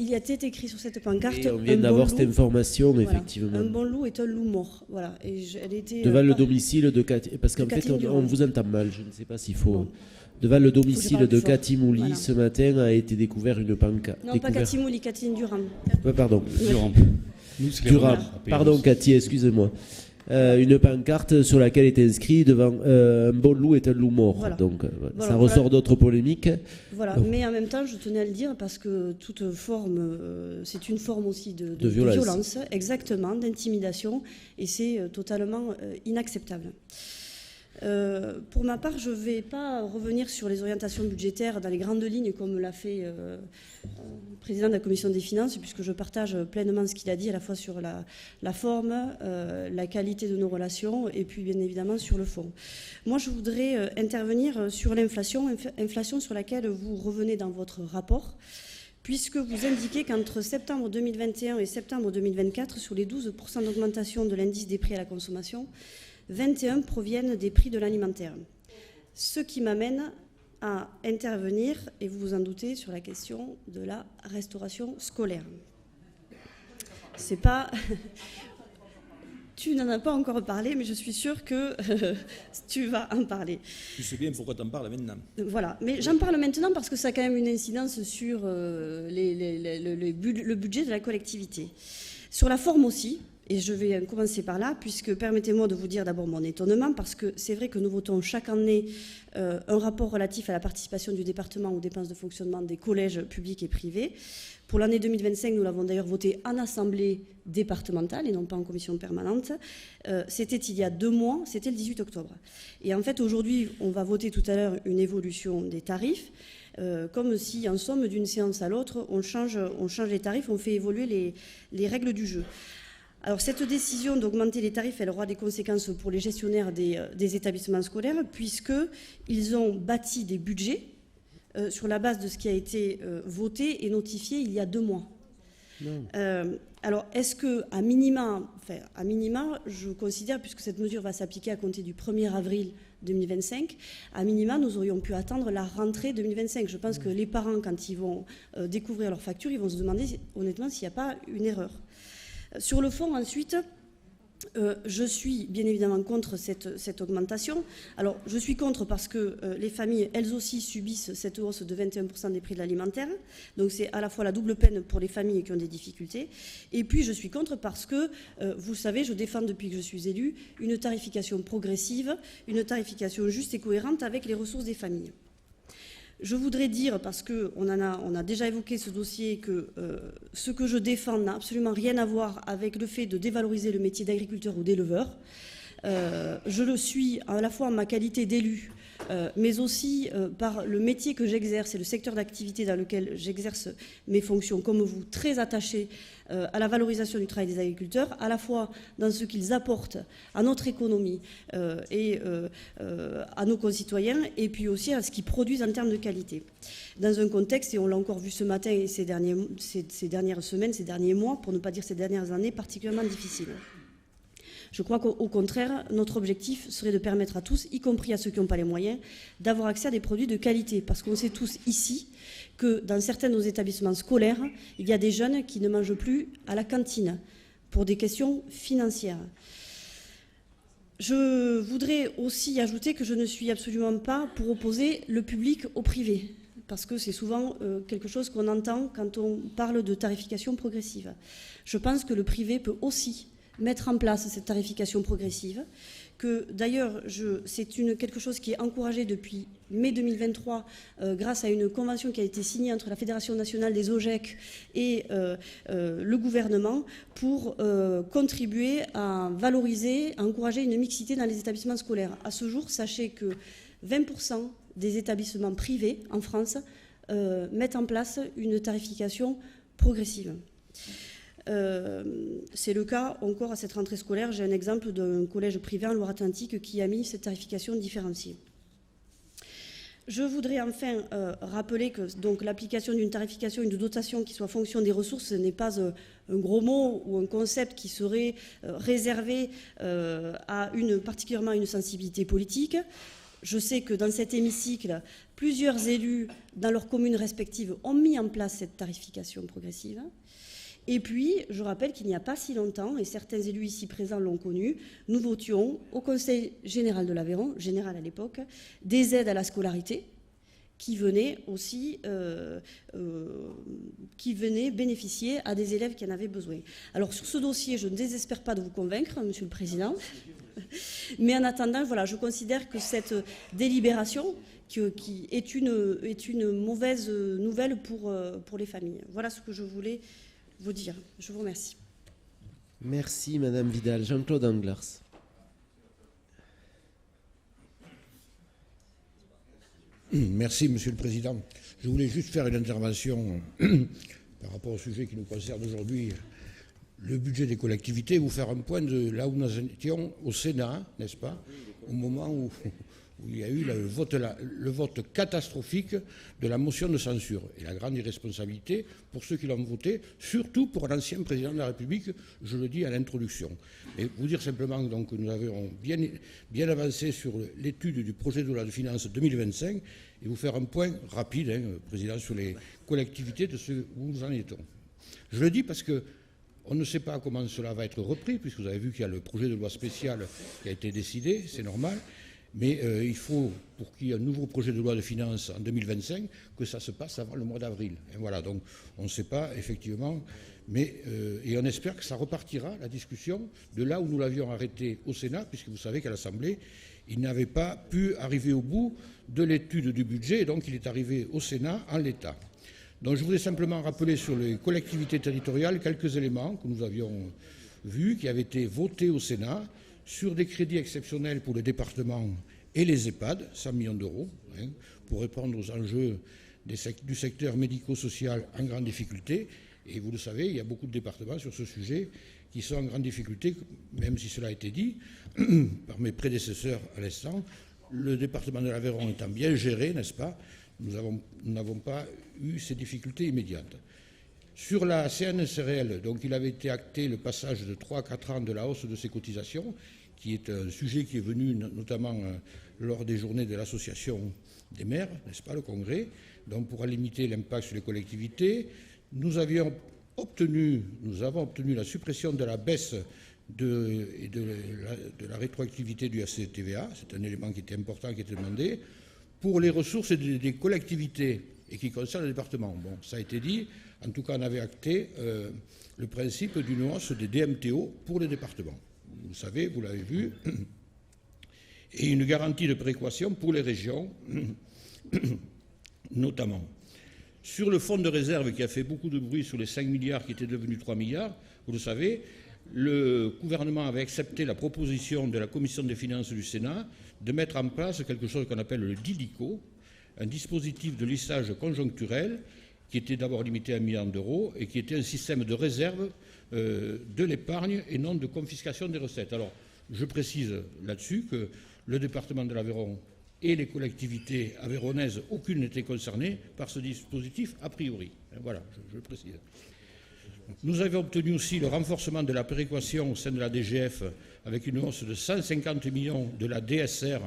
Il y a été écrit sur cette pancarte. Et on vient d'avoir cette information, voilà, effectivement. Un bon loup est un loup mort. Voilà. Et elle était, devant le domicile de Cathy. Parce qu'en fait, on vous entend mal. Je ne sais pas s'il faut. Bon. Devant le domicile de Cathy Mouly, voilà. Ce matin, a été découvert une pancarte. Non, pas Cathy Mouly, Kathleen Durand. Pardon. Durand. Durand. Pardon, Cathy, excusez-moi. Une pancarte sur laquelle est inscrit devant un bon loup est un loup mort. Voilà. Donc ça ressort d'autres polémiques. Voilà, mais en même temps, je tenais à le dire parce que toute forme, c'est une forme aussi de violence, exactement, d'intimidation, et c'est totalement inacceptable. Pour ma part, je ne vais pas revenir sur les orientations budgétaires dans les grandes lignes comme l'a fait le président de la Commission des Finances, puisque je partage pleinement ce qu'il a dit à la fois sur la forme, la qualité de nos relations et puis bien évidemment sur le fond. Moi, je voudrais intervenir sur l'inflation, inflation sur laquelle vous revenez dans votre rapport, puisque vous indiquez qu'entre septembre 2021 et septembre 2024, sur les 12% d'augmentation de l'indice des prix à la consommation, 21 proviennent des prix de l'alimentaire. Ce qui m'amène à intervenir, et vous vous en doutez, sur la question de la restauration scolaire. C'est pas... Tu n'en as pas encore parlé, mais je suis sûre que tu vas en parler. Tu sais bien pourquoi tu en parles maintenant. Voilà, mais j'en parle maintenant parce que ça a quand même une incidence sur le budget de la collectivité. Sur la forme aussi. Et je vais commencer par là, puisque permettez-moi de vous dire d'abord mon étonnement, parce que c'est vrai que nous votons chaque année un rapport relatif à la participation du département aux dépenses de fonctionnement des collèges publics et privés. Pour l'année 2025, nous l'avons d'ailleurs voté en assemblée départementale et non pas en commission permanente. C'était il y a 2 mois, c'était le 18 octobre. Et en fait, aujourd'hui, on va voter tout à l'heure une évolution des tarifs. Comme si, en somme, d'une séance à l'autre, on change les tarifs, on fait évoluer les règles du jeu. Alors, cette décision d'augmenter les tarifs, elle aura des conséquences pour les gestionnaires des établissements scolaires, puisqu'ils ont bâti des budgets sur la base de ce qui a été voté et notifié il y a 2 mois. Alors, est-ce qu'à minima, je considère, puisque cette mesure va s'appliquer à compter du 1er avril 2025, à minima, nous aurions pu attendre la rentrée 2025. Je pense que les parents, quand ils vont découvrir leurs factures, ils vont se demander honnêtement s'il n'y a pas une erreur. Sur le fond, ensuite, je suis bien évidemment contre cette augmentation. Alors, je suis contre parce que les familles, elles aussi, subissent cette hausse de 21% des prix de l'alimentaire. Donc, c'est à la fois la double peine pour les familles qui ont des difficultés. Et puis, je suis contre parce que, vous savez, je défends depuis que je suis élue une tarification progressive, une tarification juste et cohérente avec les ressources des familles. Je voudrais dire, parce qu'on a déjà évoqué ce dossier, que ce que je défends n'a absolument rien à voir avec le fait de dévaloriser le métier d'agriculteur ou d'éleveur. Je le suis à la fois en ma qualité d'élu, mais aussi par le métier que j'exerce et le secteur d'activité dans lequel j'exerce mes fonctions, comme vous, très attaché à la valorisation du travail des agriculteurs, à la fois dans ce qu'ils apportent à notre économie et à nos concitoyens, et puis aussi à ce qu'ils produisent en termes de qualité. Dans un contexte, et on l'a encore vu ce matin et ces dernières semaines, ces derniers mois, pour ne pas dire ces dernières années, particulièrement difficiles. Je crois qu'au contraire, notre objectif serait de permettre à tous, y compris à ceux qui n'ont pas les moyens, d'avoir accès à des produits de qualité. Parce qu'on sait tous ici que dans certains de nos établissements scolaires, il y a des jeunes qui ne mangent plus à la cantine pour des questions financières. Je voudrais aussi ajouter que je ne suis absolument pas pour opposer le public au privé, parce que c'est souvent quelque chose qu'on entend quand on parle de tarification progressive. Je pense que le privé peut aussi mettre en place cette tarification progressive, que d'ailleurs c'est quelque chose qui est encouragé depuis mai 2023 grâce à une convention qui a été signée entre la Fédération nationale des OGEC et le gouvernement pour contribuer à valoriser, à encourager une mixité dans les établissements scolaires. À ce jour, sachez que 20% des établissements privés en France mettent en place une tarification progressive. C'est le cas encore à cette rentrée scolaire. J'ai un exemple d'un collège privé en Loire-Atlantique qui a mis cette tarification différenciée. Je voudrais enfin rappeler que l'application d'une tarification, une dotation qui soit fonction des ressources, ce n'est pas un gros mot ou un concept qui serait réservé à particulièrement une sensibilité politique. Je sais que dans cet hémicycle, plusieurs élus dans leurs communes respectives ont mis en place cette tarification progressive. Et puis, je rappelle qu'il n'y a pas si longtemps, et certains élus ici présents l'ont connu, nous votions au Conseil général de l'Aveyron, général à l'époque, des aides à la scolarité qui venaient aussi bénéficier à des élèves qui en avaient besoin. Alors sur ce dossier, je ne désespère pas de vous convaincre, Monsieur le Président, mais en attendant, voilà, je considère que cette délibération qui est une mauvaise nouvelle pour les familles. Voilà ce que je voulais vous dire. Je vous remercie. Merci Madame Vidal. Jean-Claude Anglars. Merci Monsieur le Président. Je voulais juste faire une intervention par rapport au sujet qui nous concerne aujourd'hui, le budget des collectivités, vous faire un point de là où nous étions au Sénat, n'est-ce pas, au moment où il y a eu le vote catastrophique de la motion de censure. Et la grande irresponsabilité pour ceux qui l'ont voté, surtout pour l'ancien président de la République, je le dis à l'introduction. Et vous dire simplement donc, que nous avons bien avancé sur l'étude du projet de loi de finances 2025 et vous faire un point rapide, Président, sur les collectivités de ce où nous en étions. Je le dis parce que on ne sait pas comment cela va être repris, puisque vous avez vu qu'il y a le projet de loi spécial qui a été décidé, c'est normal. Mais il faut, pour qu'il y ait un nouveau projet de loi de finances en 2025, que ça se passe avant le mois d'avril. Et voilà, donc on ne sait pas effectivement, mais et on espère que ça repartira, la discussion, de là où nous l'avions arrêté au Sénat, puisque vous savez qu'à l'Assemblée, il n'avait pas pu arriver au bout de l'étude du budget, et donc il est arrivé au Sénat en l'état. Donc je voudrais simplement rappeler sur les collectivités territoriales quelques éléments que nous avions vus, qui avaient été votés au Sénat, sur des crédits exceptionnels pour les départements et les EHPAD, 100 millions d'euros, pour répondre aux enjeux du secteur médico-social en grande difficulté. Et vous le savez, il y a beaucoup de départements sur ce sujet qui sont en grande difficulté, même si cela a été dit par mes prédécesseurs à l'instant. Le département de l'Aveyron étant bien géré, n'est-ce pas, nous n'avons pas eu ces difficultés immédiates. Sur la CNSRL, donc il avait été acté le passage de 3 à 4 ans de la hausse de ses cotisations, qui est un sujet qui est venu notamment lors des journées de l'association des maires, n'est-ce pas, le congrès, donc pour limiter l'impact sur les collectivités. Nous avons obtenu la suppression de la baisse de la rétroactivité du FCTVA, c'est un élément qui était important, qui était demandé, pour les ressources des collectivités et qui concerne le département. Bon, ça a été dit, en tout cas on avait acté le principe d'une hausse des DMTO pour les départements. Vous savez, vous l'avez vu, et une garantie de péréquation pour les régions, notamment. Sur le fonds de réserve qui a fait beaucoup de bruit sur les 5 milliards qui étaient devenus 3 milliards, vous le savez, le gouvernement avait accepté la proposition de la Commission des finances du Sénat de mettre en place quelque chose qu'on appelle le DILICO, un dispositif de lissage conjoncturel qui était d'abord limité à 1 milliard d'euros et qui était un système de réserve de l'épargne et non de confiscation des recettes. Alors, je précise là-dessus que le département de l'Aveyron et les collectivités aveyronnaises, aucune n'était concernée par ce dispositif a priori. Voilà, je précise. Nous avions obtenu aussi le renforcement de la péréquation au sein de la DGF avec une hausse de 150 millions de la DSR,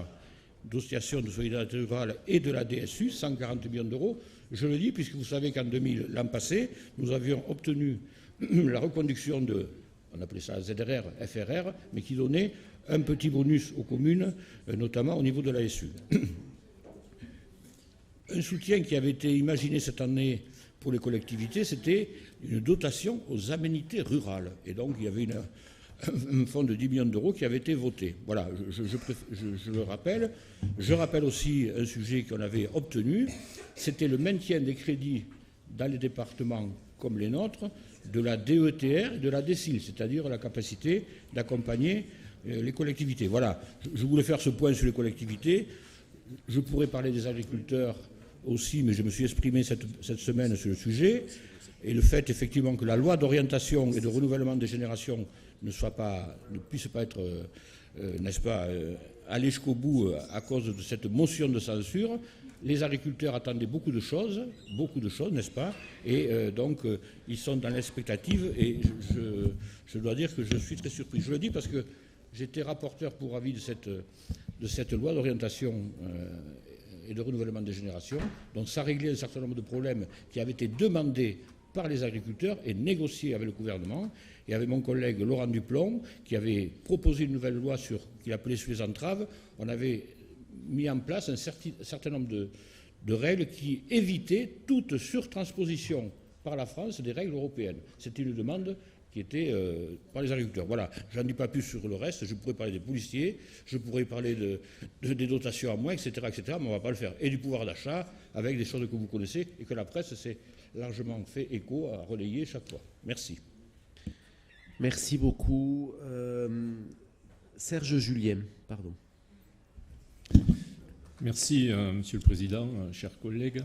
dotation de solidarité rurale, et de la DSU, 140 millions d'euros. Je le dis puisque vous savez qu'en 2000, l'an passé, nous avions obtenu la reconduction de, on appelait ça ZRR, FRR, mais qui donnait un petit bonus aux communes, notamment au niveau de la SU. Un soutien qui avait été imaginé cette année pour les collectivités, c'était une dotation aux aménités rurales. Et donc, il y avait un fonds de 10 millions d'euros qui avait été voté. Voilà, je le rappelle. Je rappelle aussi un sujet qu'on avait obtenu, c'était le maintien des crédits dans les départements comme les nôtres, de la DETR et de la DSIL, c'est-à-dire la capacité d'accompagner les collectivités. Voilà, je voulais faire ce point sur les collectivités. Je pourrais parler des agriculteurs aussi, mais je me suis exprimé cette semaine sur le sujet, et le fait effectivement que la loi d'orientation et de renouvellement des générations ne puisse pas être, n'est-ce pas, aller jusqu'au bout à cause de cette motion de censure. Les agriculteurs attendaient beaucoup de choses, n'est-ce pas? Et donc, ils sont dans l'expectative, et je dois dire que je suis très surpris. Je le dis parce que j'étais rapporteur pour avis de cette loi d'orientation et de renouvellement des générations, donc ça réglait un certain nombre de problèmes qui avaient été demandés par les agriculteurs et négociés avec le gouvernement, et avec mon collègue Laurent Duplomb, qui avait proposé une nouvelle loi qu'il appelait sur les entraves. On avait mis en place un certain nombre de règles qui évitaient toute surtransposition par la France des règles européennes. C'était une demande qui était par les agriculteurs. Voilà, je n'en dis pas plus sur le reste. Je pourrais parler des policiers, je pourrais parler des dotations à moins, etc., mais on ne va pas le faire. Et du pouvoir d'achat, avec des choses que vous connaissez et que la presse s'est largement fait écho à relayer chaque fois. Merci. Merci beaucoup. Serge Julien, pardon. Merci, Monsieur le Président, chers collègues.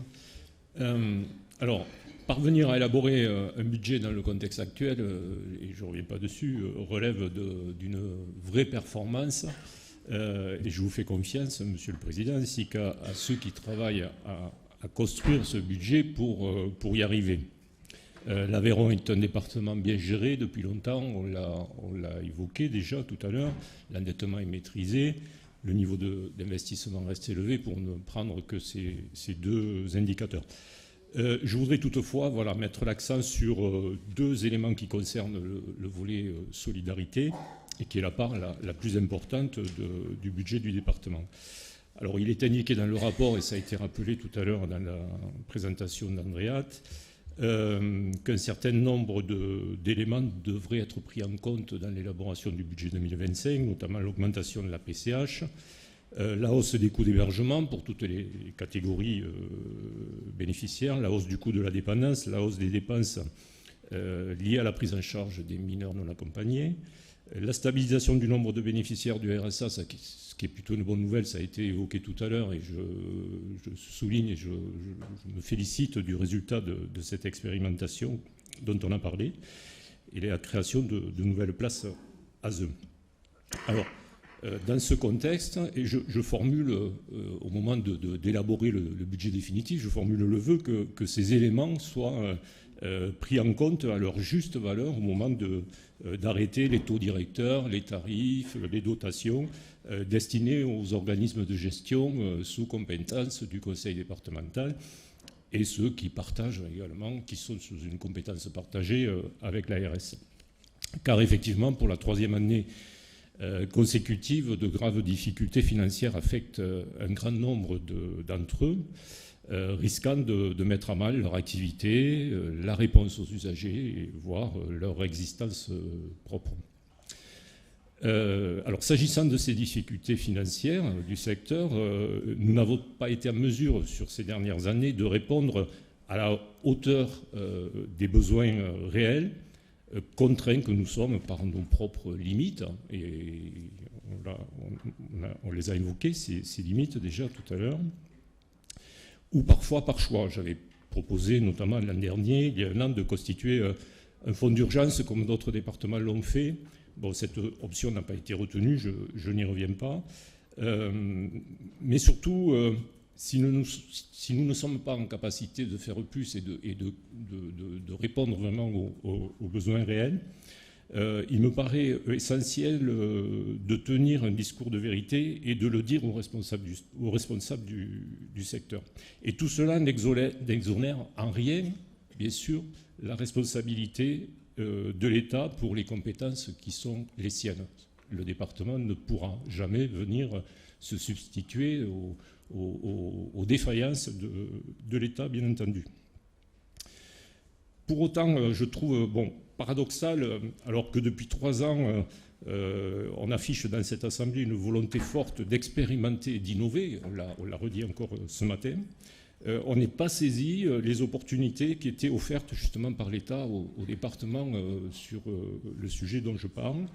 Alors, parvenir à élaborer un budget dans le contexte actuel, et je ne reviens pas dessus, relève d'une vraie performance. Et je vous fais confiance, Monsieur le Président, ainsi qu'à ceux qui travaillent à construire ce budget pour y arriver. L'Aveyron est un département bien géré depuis longtemps, on l'a évoqué déjà tout à l'heure, l'endettement est maîtrisé, le niveau d'investissement reste élevé pour ne prendre que ces deux indicateurs. Je voudrais toutefois mettre l'accent sur deux éléments qui concernent le volet solidarité et qui est la part la plus importante du budget du département. Alors il est indiqué dans le rapport, et ça a été rappelé tout à l'heure dans la présentation d'Andréat, qu'un certain nombre d'éléments devraient être pris en compte dans l'élaboration du budget 2025, notamment l'augmentation de la PCH, la hausse des coûts d'hébergement pour toutes les catégories bénéficiaires, la hausse du coût de la dépendance, la hausse des dépenses liées à la prise en charge des mineurs non accompagnés, la stabilisation du nombre de bénéficiaires du RSA, ce qui est plutôt une bonne nouvelle, ça a été évoqué tout à l'heure, et je souligne et je me félicite du résultat de cette expérimentation dont on a parlé, et la création de nouvelles places ASE. Alors, dans ce contexte, et je formule, au moment d'élaborer le budget définitif, je formule le vœu que ces éléments soient pris en compte à leur juste valeur au moment d'arrêter les taux directeurs, les tarifs, les dotations destinés aux organismes de gestion sous compétence du conseil départemental et ceux qui partagent également, qui sont sous une compétence partagée avec l'ARS. Car effectivement, pour la troisième année consécutive, de graves difficultés financières affectent un grand nombre d'entre eux, risquant de mettre à mal leur activité, la réponse aux usagers, voire leur existence propre. Alors, s'agissant de ces difficultés financières du secteur, nous n'avons pas été en mesure, sur ces dernières années, de répondre à la hauteur des besoins réels, contraints que nous sommes par nos propres limites, et on les a évoquées, ces limites déjà tout à l'heure, ou parfois par choix. J'avais proposé, notamment l'an dernier, il y a un an, de constituer un fonds d'urgence comme d'autres départements l'ont fait. Bon, cette option n'a pas été retenue, je n'y reviens pas. Mais surtout, si nous ne sommes pas en capacité de faire plus et de répondre vraiment aux besoins réels, il me paraît essentiel de tenir un discours de vérité et de le dire aux responsables du secteur. Et tout cela n'exonère en rien, bien sûr, la responsabilité de l'État pour les compétences qui sont les siennes. Le département ne pourra jamais venir se substituer aux défaillances de l'État, bien entendu. Pour autant, je trouve paradoxal, alors que depuis 3 ans, on affiche dans cette Assemblée une volonté forte d'expérimenter et d'innover, on l'a redit encore ce matin, on n'est pas saisi les opportunités qui étaient offertes justement par l'État au département sur le sujet dont je parle.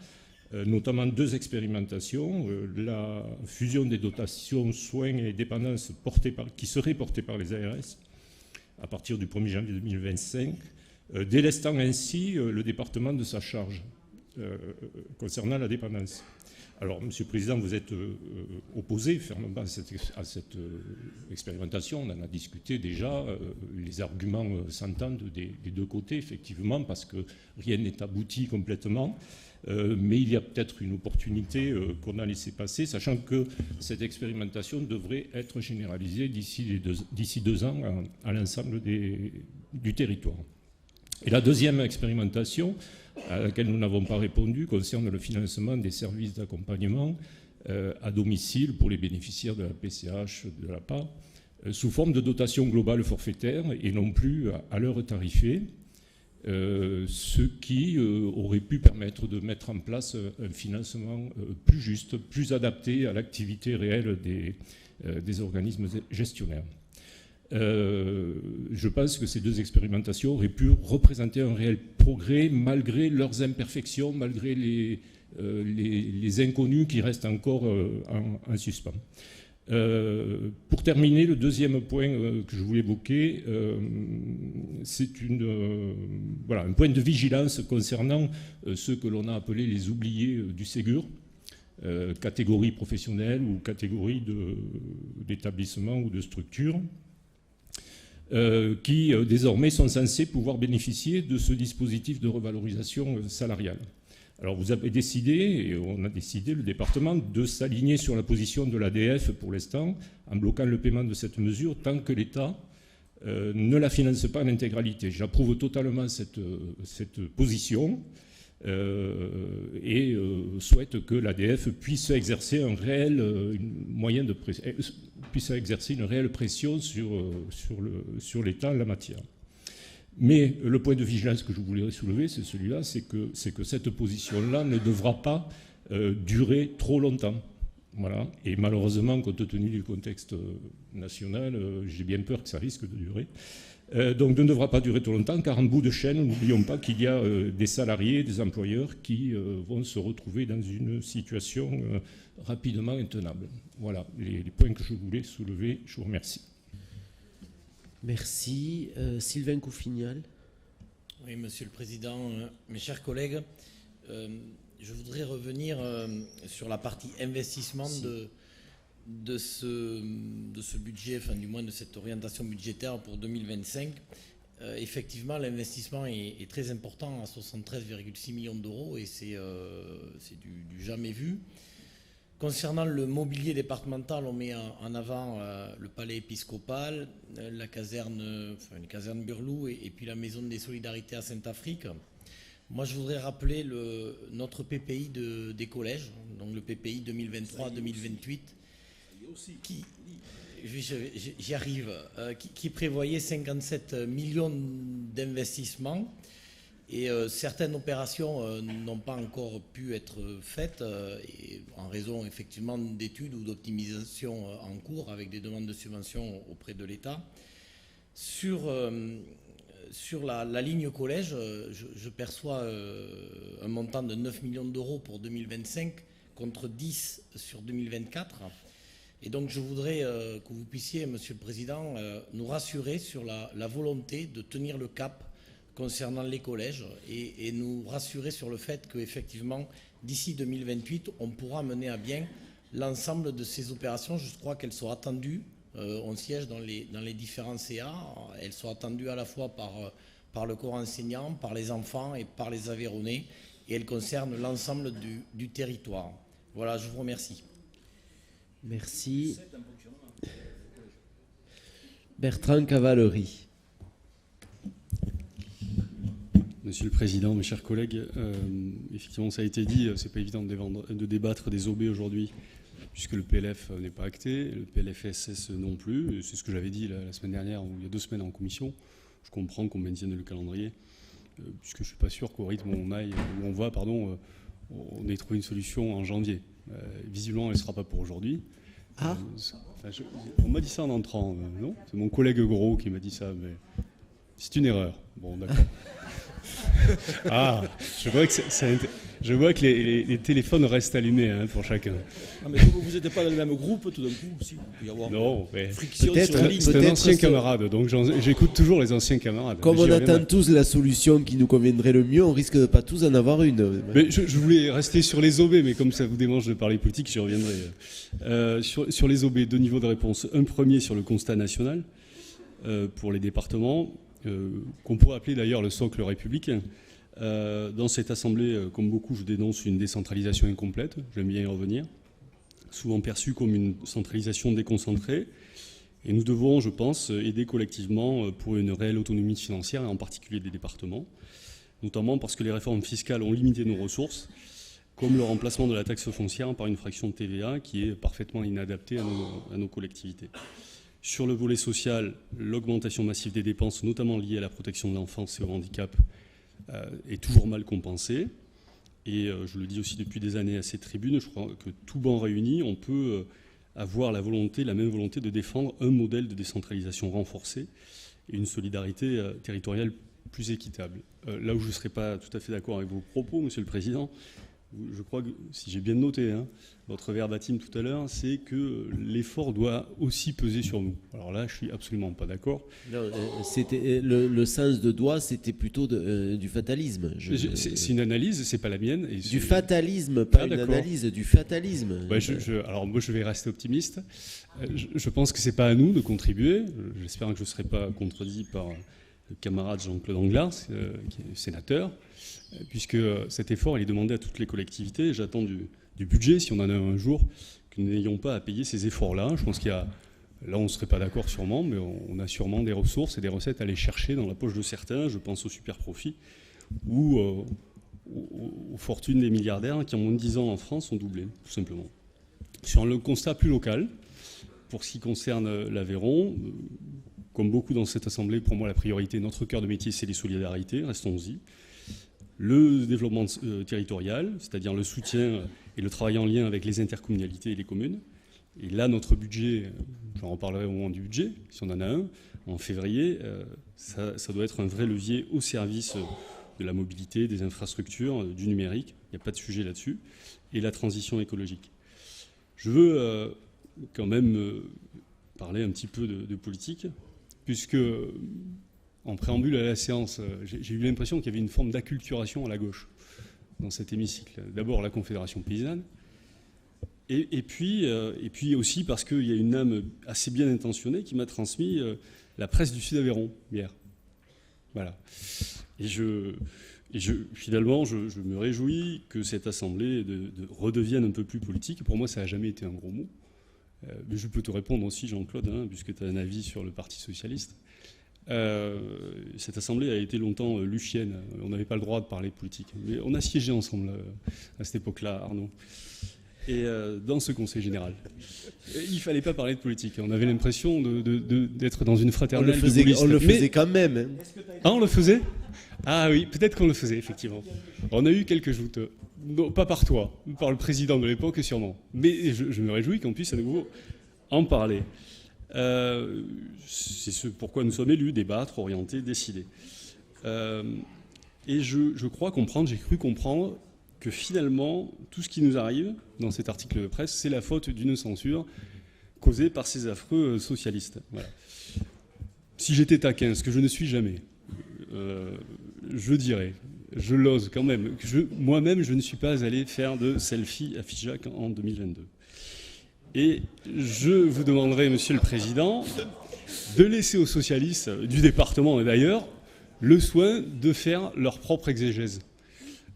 notamment 2 expérimentations, la fusion des dotations soins et dépendance qui seraient portées par les ARS à partir du 1er janvier 2025, délestant ainsi le département de sa charge concernant la dépendance. Alors, Monsieur le Président, vous êtes opposé fermement à cette expérimentation. On en a discuté déjà. Les arguments s'entendent des 2 côtés, effectivement, parce que rien n'est abouti complètement. Mais il y a peut-être une opportunité qu'on a laissé passer, sachant que cette expérimentation devrait être généralisée d'ici 2 ans à l'ensemble du territoire. Et la deuxième expérimentation, à laquelle nous n'avons pas répondu, concerne le financement des services d'accompagnement à domicile pour les bénéficiaires de la PCH, de l'APA, sous forme de dotation globale forfaitaire et non plus à l'heure tarifée, ce qui aurait pu permettre de mettre en place un financement plus juste, plus adapté à l'activité réelle des organismes gestionnaires. Je pense que ces 2 expérimentations auraient pu représenter un réel progrès malgré leurs imperfections, malgré les inconnus qui restent encore en suspens. Pour terminer, le deuxième point que je voulais évoquer, c'est un point de vigilance concernant ceux que l'on a appelés les oubliés du Ségur, catégorie professionnelle ou catégorie d'établissement ou de structure, qui désormais sont censés pouvoir bénéficier de ce dispositif de revalorisation salariale. Alors vous avez décidé, et on a décidé, le département, de s'aligner sur la position de l'ADF pour l'instant, en bloquant le paiement de cette mesure tant que l'État ne la finance pas en intégralité. J'approuve totalement cette position et souhaite que l'ADF puisse exercer un réel moyen de puisse exercer une réelle pression sur l'État en la matière. Mais le point de vigilance que je voulais soulever, c'est celui-là, c'est que cette position-là ne devra pas durer trop longtemps. Voilà. Et malheureusement, compte tenu du contexte national, j'ai bien peur que ça risque de durer. Donc ne devra pas durer trop longtemps, car en bout de chaîne, n'oublions pas qu'il y a des salariés, des employeurs qui vont se retrouver dans une situation rapidement intenable. Voilà les points que je voulais soulever. Je vous remercie. Merci. Sylvain Couffignal. Oui, Monsieur le Président, mes chers collègues, je voudrais revenir sur la partie investissement de ce budget, enfin du moins de cette orientation budgétaire pour 2025. Effectivement, l'investissement est très important à 73,6 millions d'euros et c'est du jamais vu. Concernant le mobilier départemental, on met en avant le palais épiscopal, la caserne Burlou et puis la maison des solidarités à Saint-Afrique. Moi, je voudrais rappeler notre PPI des collèges, donc le PPI 2023-2028, j'y arrive, qui prévoyait 57 millions d'investissements. Et certaines opérations n'ont pas encore pu être faites en raison effectivement d'études ou d'optimisation en cours avec des demandes de subventions auprès de l'État. Sur la ligne collège, je perçois un montant de 9 millions d'euros pour 2025 contre 10 sur 2024. Et donc je voudrais que vous puissiez, Monsieur le Président, nous rassurer sur la volonté de tenir le cap concernant les collèges et nous rassurer sur le fait qu'effectivement, d'ici 2028, on pourra mener à bien l'ensemble de ces opérations. Je crois qu'elles sont attendues. On siège dans les différents CA. Elles sont attendues à la fois par le corps enseignant, par les enfants et par les Aveyronnais. Et elles concernent l'ensemble du territoire. Voilà, je vous remercie. Merci. Bertrand Cavalery. Monsieur le Président, mes chers collègues, effectivement, ça a été dit, c'est pas évident de débattre des OB aujourd'hui, puisque le PLF n'est pas acté, le PLFSS non plus. C'est ce que j'avais dit la semaine dernière, ou il y a 2 semaines en commission. Je comprends qu'on maintienne le calendrier, puisque je ne suis pas sûr qu'au rythme où on va, on ait trouvé une solution en janvier. Visiblement, elle ne sera pas pour aujourd'hui. Ah. On m'a dit ça en entrant, non ? C'est mon collègue Gros qui m'a dit ça, mais c'est une erreur. Bon, d'accord. Ah, je vois que les téléphones restent allumés pour chacun. Ah, mais comme vous n'êtes pas dans le même groupe, tout d'un coup, si, il peut y avoir Non, mais friction sur la ligne. c'est un ancien camarade, donc j'écoute toujours les anciens camarades. Comme Mais on j'y attend reviendrai. tous la solution qui nous conviendrait le mieux, on risque de pas tous en avoir une. Mais je voulais rester sur les OB, mais comme ça vous démange de parler politique, j'y reviendrai. Sur les OB, 2 niveaux de réponse. Un premier sur le constat national pour les départements, qu'on pourrait appeler d'ailleurs le socle républicain. Dans cette assemblée, comme beaucoup, je dénonce une décentralisation incomplète, j'aime bien y revenir, souvent perçue comme une centralisation déconcentrée. Et nous devons, je pense, aider collectivement pour une réelle autonomie financière, et en particulier des départements, notamment parce que les réformes fiscales ont limité nos ressources, comme le remplacement de la taxe foncière par une fraction de TVA qui est parfaitement inadaptée à nos collectivités. Sur le volet social, l'augmentation massive des dépenses, notamment liées à la protection de l'enfance et au handicap, est toujours mal compensée. Et je le dis aussi depuis des années à ces tribunes, je crois que tout banc réuni, on peut avoir la même volonté de défendre un modèle de décentralisation renforcée et une solidarité territoriale plus équitable. Là où je ne serai pas tout à fait d'accord avec vos propos, Monsieur le Président, je crois que, si j'ai bien noté votre verbatim tout à l'heure, c'est que l'effort doit aussi peser sur nous. Alors là, je suis absolument pas d'accord. Non, c'était le sens de doigt, c'était plutôt du fatalisme. C'est une analyse, c'est pas la mienne. Et du fatalisme, pas une analyse, du fatalisme. Ouais, alors moi, je vais rester optimiste. Je pense que c'est pas à nous de contribuer. J'espère que je ne serai pas contredit par le camarade Jean-Claude Anglars, qui est sénateur, puisque cet effort il est demandé à toutes les collectivités. J'attends du budget, si on en a un jour, que nous n'ayons pas à payer ces efforts-là. Je pense qu'il y a, là on ne serait pas d'accord sûrement, mais on a sûrement des ressources et des recettes à aller chercher dans la poche de certains. Je pense aux super profits ou aux fortunes des milliardaires qui en moins de 10 ans en France ont doublé, tout simplement. Sur le constat plus local, pour ce qui concerne l'Aveyron, comme beaucoup dans cette assemblée, pour moi la priorité, notre cœur de métier, c'est les solidarités, restons-y. Le développement territorial, c'est-à-dire le soutien et le travail en lien avec les intercommunalités et les communes. Et là, notre budget, j'en reparlerai au moment du budget, si on en a un, en février, ça doit être un vrai levier au service de la mobilité, des infrastructures, du numérique. Il n'y a pas de sujet là-dessus. Et la transition écologique. Je veux quand même parler un petit peu de politique, puisque en préambule à la séance, j'ai eu l'impression qu'il y avait une forme d'acculturation à la gauche dans cet hémicycle. D'abord la Confédération paysanne, et puis aussi parce qu'il y a une âme assez bien intentionnée qui m'a transmis la presse du Sud-Aveyron hier. Voilà. Et finalement, je me réjouis que cette assemblée redevienne un peu plus politique. Pour moi, ça n'a jamais été un gros mot. Mais je peux te répondre aussi, Jean-Claude, puisque tu as un avis sur le Parti socialiste. Cette assemblée a été longtemps luchienne. On n'avait pas le droit de parler politique. Mais on a siégé ensemble à cette époque-là, Arnaud. Et dans ce conseil général, il ne fallait pas parler de politique. On avait l'impression d'être dans une fraternelle de gaullistes. On le faisait quand même. Ah, on le faisait ? Ah oui, peut-être qu'on le faisait, effectivement. On a eu quelques joutes. Non, pas par toi, par le président de l'époque, sûrement. Mais je me réjouis qu'on puisse à nouveau en parler. C'est ce pourquoi nous sommes élus, débattre, orienter, décider. Et je crois comprendre, j'ai cru comprendre que finalement, tout ce qui nous arrive dans cet article de presse, c'est la faute d'une censure causée par ces affreux socialistes. Voilà. Si j'étais taquin, ce que je ne suis jamais, je dirais, je l'ose quand même, moi-même, je ne suis pas allé faire de selfie à Figeac en 2022. Et je vous demanderai, Monsieur le Président, de laisser aux socialistes du département et d'ailleurs le soin de faire leur propre exégèse.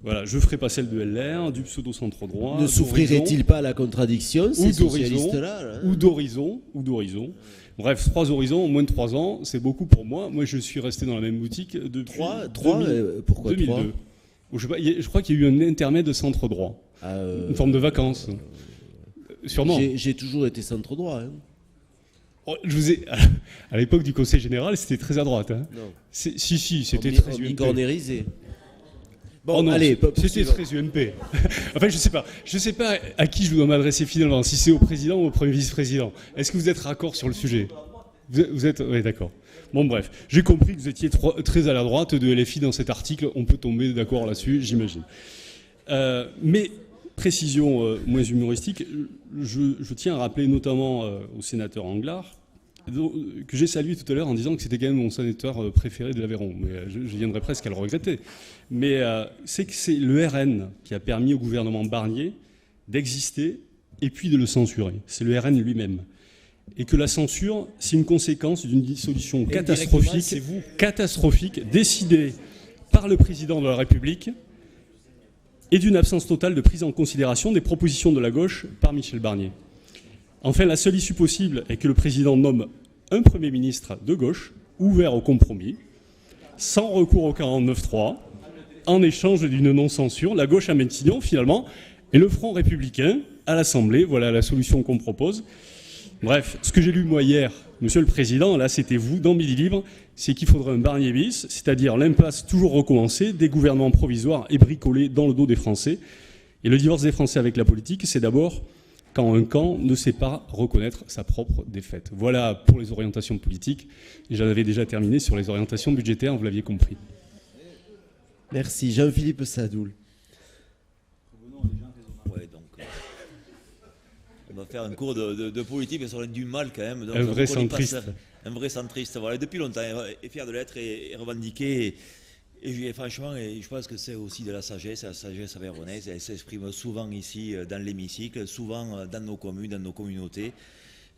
Voilà, je ne ferai pas celle de LR, du pseudo-centre droit. Ne souffrirait-il pas la contradiction, ces socialistes-là ou d'horizon. Bref, 3 horizons en moins de 3 ans, c'est beaucoup pour moi. Moi, je suis resté dans la même boutique depuis pourquoi 2002. 3 je crois qu'il y a eu un intermède de centre droit, une forme de vacances. Sûrement. J'ai toujours été centre droit. Je vous ai, à l'époque du Conseil général, c'était très à droite. Non. Si, c'était très UMP. Bon, non, allez, c'était très UMP. Enfin, je sais pas à qui je dois m'adresser finalement, si c'est au président ou au premier vice-président. Est-ce que vous êtes raccord sur le sujet ? Vous êtes... Oui, d'accord. Bon, bref. J'ai compris que vous étiez très à la droite de LFI dans cet article. On peut tomber d'accord là-dessus, j'imagine. Mais, précision moins humoristique, je tiens à rappeler notamment au sénateur Anglard, que j'ai salué tout à l'heure en disant que c'était quand même mon sénateur préféré de l'Aveyron. Mais je viendrais presque à le regretter. Mais c'est que c'est le RN qui a permis au gouvernement Barnier d'exister et puis de le censurer. C'est le RN lui-même. Et que la censure, c'est une conséquence d'une dissolution catastrophique décidée par le président de la République et d'une absence totale de prise en considération des propositions de la gauche par Michel Barnier. Enfin, la seule issue possible est que le président nomme un Premier ministre de gauche, ouvert au compromis, sans recours au 49.3, en échange d'une non-censure. La gauche à Matignon, finalement, et le Front républicain à l'Assemblée. Voilà la solution qu'on propose. Bref, ce que j'ai lu moi hier, Monsieur le Président, là c'était vous, dans Midi Libre, c'est qu'il faudrait un Barnier bis, c'est-à-dire l'impasse toujours recommencée, des gouvernements provisoires et bricolés dans le dos des Français. Et le divorce des Français avec la politique, c'est d'abord quand un camp ne sait pas reconnaître sa propre défaite. Voilà pour les orientations politiques. Et j'en avais déjà terminé sur les orientations budgétaires, vous l'aviez compris. Merci. Jean-Philippe Sadoul. Ouais, donc, on va faire un cours de politique, mais ça aurait du mal quand même. Donc, un vrai centriste. Un vrai centriste, voilà. Depuis longtemps, est fier de l'être et revendiqué. Et franchement, je pense que c'est aussi de la sagesse aveyronnaise. Elle s'exprime souvent ici dans l'hémicycle, souvent dans nos communes, dans nos communautés.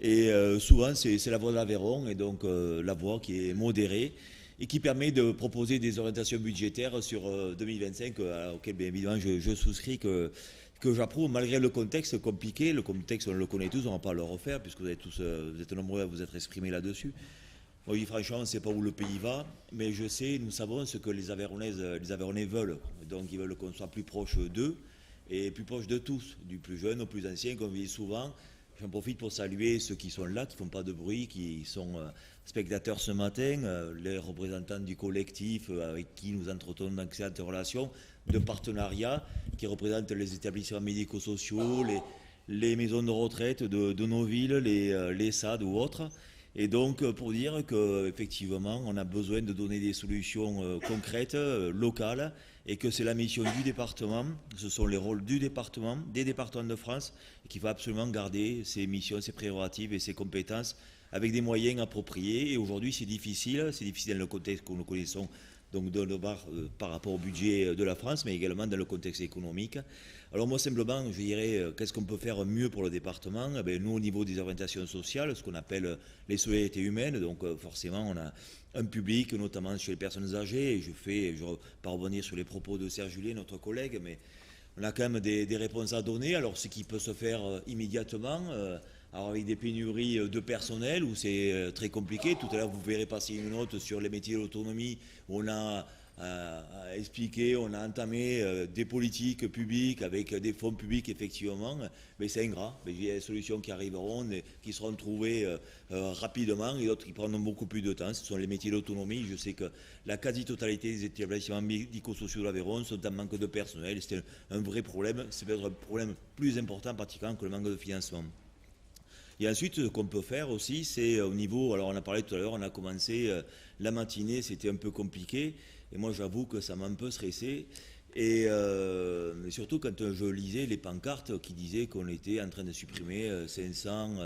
Et souvent, c'est la voix de l'Aveyron, et donc la voix qui est modérée et qui permet de proposer des orientations budgétaires sur 2025, auxquelles bien évidemment je souscris, que j'approuve malgré le contexte compliqué. Le contexte, on le connaît tous, on ne va pas le refaire puisque vous êtes nombreux à vous être exprimés là-dessus. Oui, franchement, on ne sait pas où le pays va, mais nous savons ce que les Aveyronnais veulent. Donc ils veulent qu'on soit plus proche d'eux et plus proche de tous, du plus jeune au plus ancien, comme on dit souvent. J'en profite pour saluer ceux qui sont là, qui ne font pas de bruit, qui sont spectateurs ce matin, les représentants du collectif avec qui nous entretenons d'excellentes relations, de partenariat, qui représentent les établissements médico-sociaux, les maisons de retraite de nos villes, les SAD ou autres. Et donc, pour dire qu'effectivement, on a besoin de donner des solutions concrètes, locales, et que c'est la mission du département, ce sont les rôles du département, des départements de France, et qu'il faut absolument garder ses missions, ses prérogatives et ses compétences avec des moyens appropriés. Et aujourd'hui, c'est difficile dans le contexte que nous connaissons, donc par rapport au budget de la France, mais également dans le contexte économique. Alors moi, simplement, je dirais, qu'est-ce qu'on peut faire mieux pour le département ? Nous, au niveau des orientations sociales, ce qu'on appelle les solidarités humaines, donc forcément, on a un public, notamment chez les personnes âgées, et je ne vais pas revenir sur les propos de Serge Julien, notre collègue, mais on a quand même des réponses à donner. Alors, ce qui peut se faire immédiatement, alors avec des pénuries de personnel, où c'est très compliqué. Tout à l'heure, vous verrez passer une note sur les métiers de l'autonomie, où on a expliqué, on a entamé des politiques publiques avec des fonds publics, effectivement, mais c'est ingrat. Mais il y a des solutions qui arriveront, qui seront trouvées rapidement, et d'autres qui prendront beaucoup plus de temps. Ce sont les métiers d'autonomie. Je sais que la quasi-totalité des établissements médico-sociaux de l'Aveyron sont en manque de personnel. C'est un vrai problème. C'est peut-être un problème plus important, pratiquement, que le manque de financement. Et ensuite, ce qu'on peut faire aussi, c'est au niveau, alors on a parlé tout à l'heure, on a commencé la matinée, c'était un peu compliqué, et moi j'avoue que ça m'a un peu stressé, et surtout quand je lisais les pancartes qui disaient qu'on était en train de supprimer 500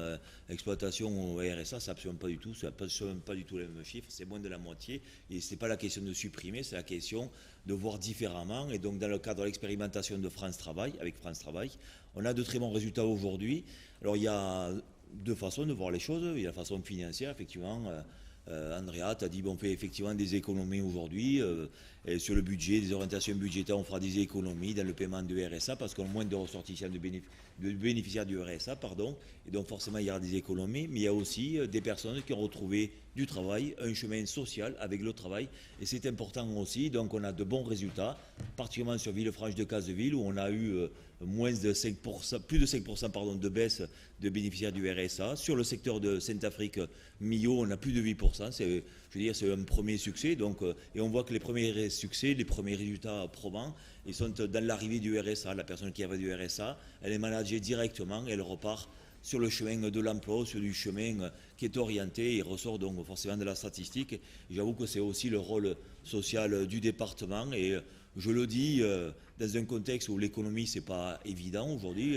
exploitations au RSA, c'est absolument pas du tout, c'est absolument pas du tout les mêmes chiffres, c'est moins de la moitié, et c'est pas la question de supprimer, c'est la question de voir différemment. Et donc dans le cadre de l'expérimentation de France Travail, avec France Travail, on a de très bons résultats aujourd'hui. Alors il y a deux façons de voir les choses. Il y a la façon financière, effectivement. Andrea t'a dit, on fait effectivement des économies aujourd'hui. Et sur le budget, des orientations budgétaires, on fera des économies dans le paiement du RSA parce qu'on a moins de ressortissants de bénéficiaires du RSA, pardon. Et donc forcément, il y aura des économies. Mais il y a aussi des personnes qui ont retrouvé du travail, un chemin social avec le travail. Et c'est important aussi. Donc on a de bons résultats, particulièrement sur Villefranche-de-Cazeville, où on a eu moins de 5%, plus de 5% de baisse de bénéficiaires du RSA. Sur le secteur de Sainte-Afrique-Millau, on a plus de 8%. C'est un premier succès. Donc, et on voit que les premiers succès, les premiers résultats probants, ils sont dans l'arrivée du RSA. La personne qui avait du RSA, elle est managée directement et elle repart sur le chemin de l'emploi, sur du chemin qui est orienté. Il ressort donc forcément de la statistique. J'avoue que c'est aussi le rôle social du département. Et je le dis dans un contexte où l'économie, c'est pas évident aujourd'hui.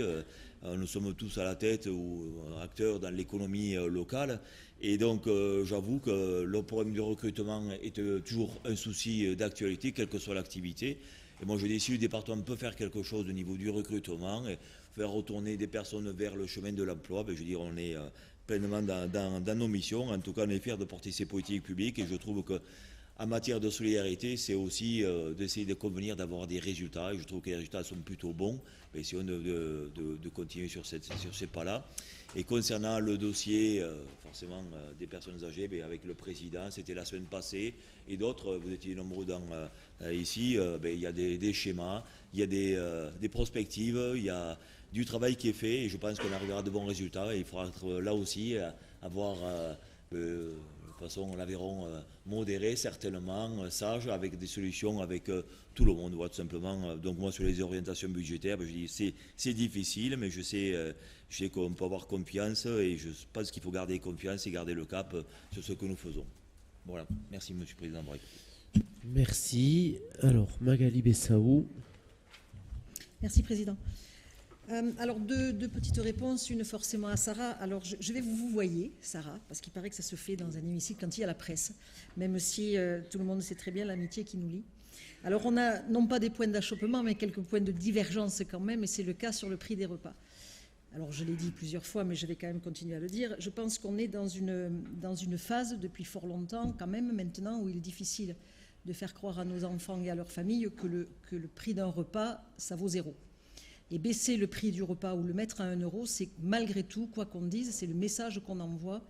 Nous sommes tous à la tête ou acteurs dans l'économie locale. Et donc, j'avoue que le problème du recrutement est toujours un souci d'actualité, quelle que soit l'activité. Et moi, je dis, si le département peut faire quelque chose au niveau du recrutement, et faire retourner des personnes vers le chemin de l'emploi, ben, je veux dire, on est pleinement dans nos missions. En tout cas, on est fiers de porter ces politiques publiques. Et je trouve qu'en matière de solidarité, c'est aussi d'essayer de convenir d'avoir des résultats. Et je trouve que les résultats sont plutôt bons. Mais essayons de continuer sur ces pas-là. Et concernant le dossier, forcément, des personnes âgées, ben, avec le président, c'était la semaine passée, et d'autres, vous étiez nombreux ici, ben, il y a des schémas, il y a des prospectives, il y a du travail qui est fait, et je pense qu'on arrivera à de bons résultats. Et il faudra être là aussi, avoir, de toute façon, on la verront modérée, certainement, sage, avec des solutions avec tout le monde, tout simplement. Donc moi, sur les orientations budgétaires, ben, je dis c'est difficile, mais je sais qu'on peut avoir confiance, et je pense qu'il faut garder confiance et garder le cap sur ce que nous faisons. Voilà. Merci, Monsieur le Président. Merci. Alors, Magali Bessaou. Merci, Président. Alors, deux petites réponses, une forcément à Sarah. Alors, je vais vous voyer, Sarah, parce qu'il paraît que ça se fait dans un hémicycle quand il y a la presse, même si tout le monde sait très bien l'amitié qui nous lie. Alors, on a non pas des points d'achoppement, mais quelques points de divergence quand même, et c'est le cas sur le prix des repas. Alors, je l'ai dit plusieurs fois, mais je vais quand même continuer à le dire. Je pense qu'on est dans une phase, depuis fort longtemps, quand même, maintenant, où il est difficile de faire croire à nos enfants et à leurs familles que le prix d'un repas, ça vaut 0. Et baisser le prix du repas ou le mettre à 1 euro, c'est malgré tout, quoi qu'on dise, c'est le message qu'on envoie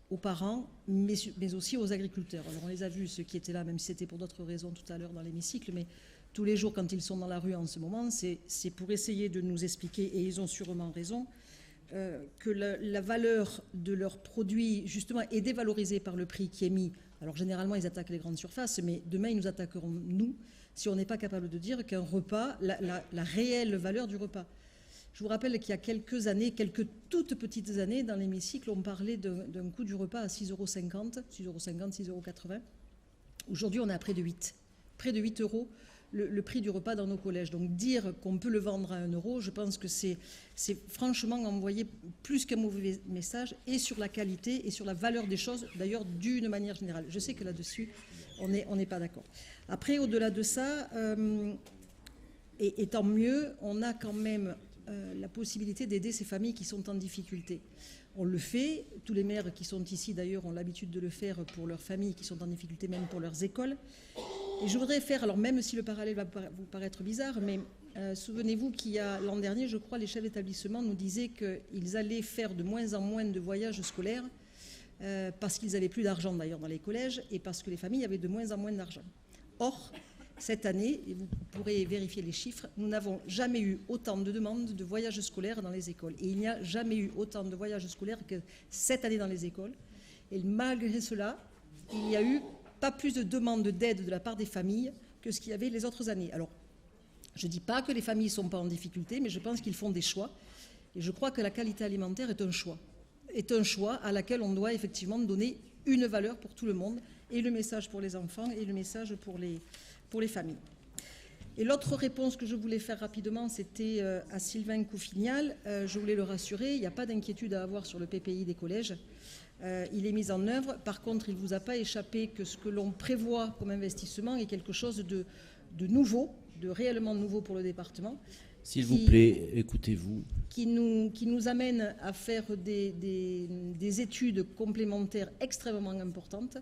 aux parents, mais aussi aux agriculteurs. Alors on les a vus, ceux qui étaient là, même si c'était pour d'autres raisons tout à l'heure dans l'hémicycle, mais tous les jours quand ils sont dans la rue en ce moment, c'est pour essayer de nous expliquer, et ils ont sûrement raison, que la valeur de leurs produits, justement, est dévalorisée par le prix qui est mis. Alors généralement, ils attaquent les grandes surfaces, mais demain, ils nous attaqueront, nous, si on n'est pas capable de dire qu'un repas, la réelle valeur du repas. Je vous rappelle qu'il y a quelques années, quelques toutes petites années, dans l'hémicycle, on parlait d'un coût du repas à 6,50 €, 6,50 €, 6,80 €. Aujourd'hui, on est à près de 8. Près de 8 € le prix du repas dans nos collèges. Donc dire qu'on peut le vendre à 1 euro, je pense que c'est franchement envoyer plus qu'un mauvais message, et sur la qualité et sur la valeur des choses, d'ailleurs d'une manière générale. Je sais que là-dessus, on n'est pas d'accord. Après, au-delà de ça, et tant mieux, on a quand même la possibilité d'aider ces familles qui sont en difficulté. On le fait, tous les maires qui sont ici d'ailleurs ont l'habitude de le faire pour leurs familles qui sont en difficulté, même pour leurs écoles. Et je voudrais faire, alors même si le parallèle va vous paraître bizarre, mais souvenez-vous qu'il y a l'an dernier, je crois, les chefs d'établissement nous disaient qu'ils allaient faire de moins en moins de voyages scolaires, parce qu'ils n'avaient plus d'argent d'ailleurs dans les collèges, et parce que les familles avaient de moins en moins d'argent. Or, cette année, et vous pourrez vérifier les chiffres, nous n'avons jamais eu autant de demandes de voyages scolaires dans les écoles. Et il n'y a jamais eu autant de voyages scolaires que cette année dans les écoles. Et malgré cela, il n'y a eu pas plus de demandes d'aide de la part des familles que ce qu'il y avait les autres années. Alors, je ne dis pas que les familles ne sont pas en difficulté, mais je pense qu'ils font des choix. Et je crois que la qualité alimentaire est un choix à laquelle on doit effectivement donner une valeur pour tout le monde, et le message pour les enfants et le message pour les familles. Et l'autre réponse que je voulais faire rapidement, c'était à Sylvain Coufignal. Je voulais le rassurer, il n'y a pas d'inquiétude à avoir sur le PPI des collèges. Il est mis en œuvre. Par contre, il ne vous a pas échappé que ce que l'on prévoit comme investissement est quelque chose de nouveau, de réellement nouveau pour le département. S'il vous plaît, écoutez-vous. Qui nous amène à faire des études complémentaires extrêmement importantes,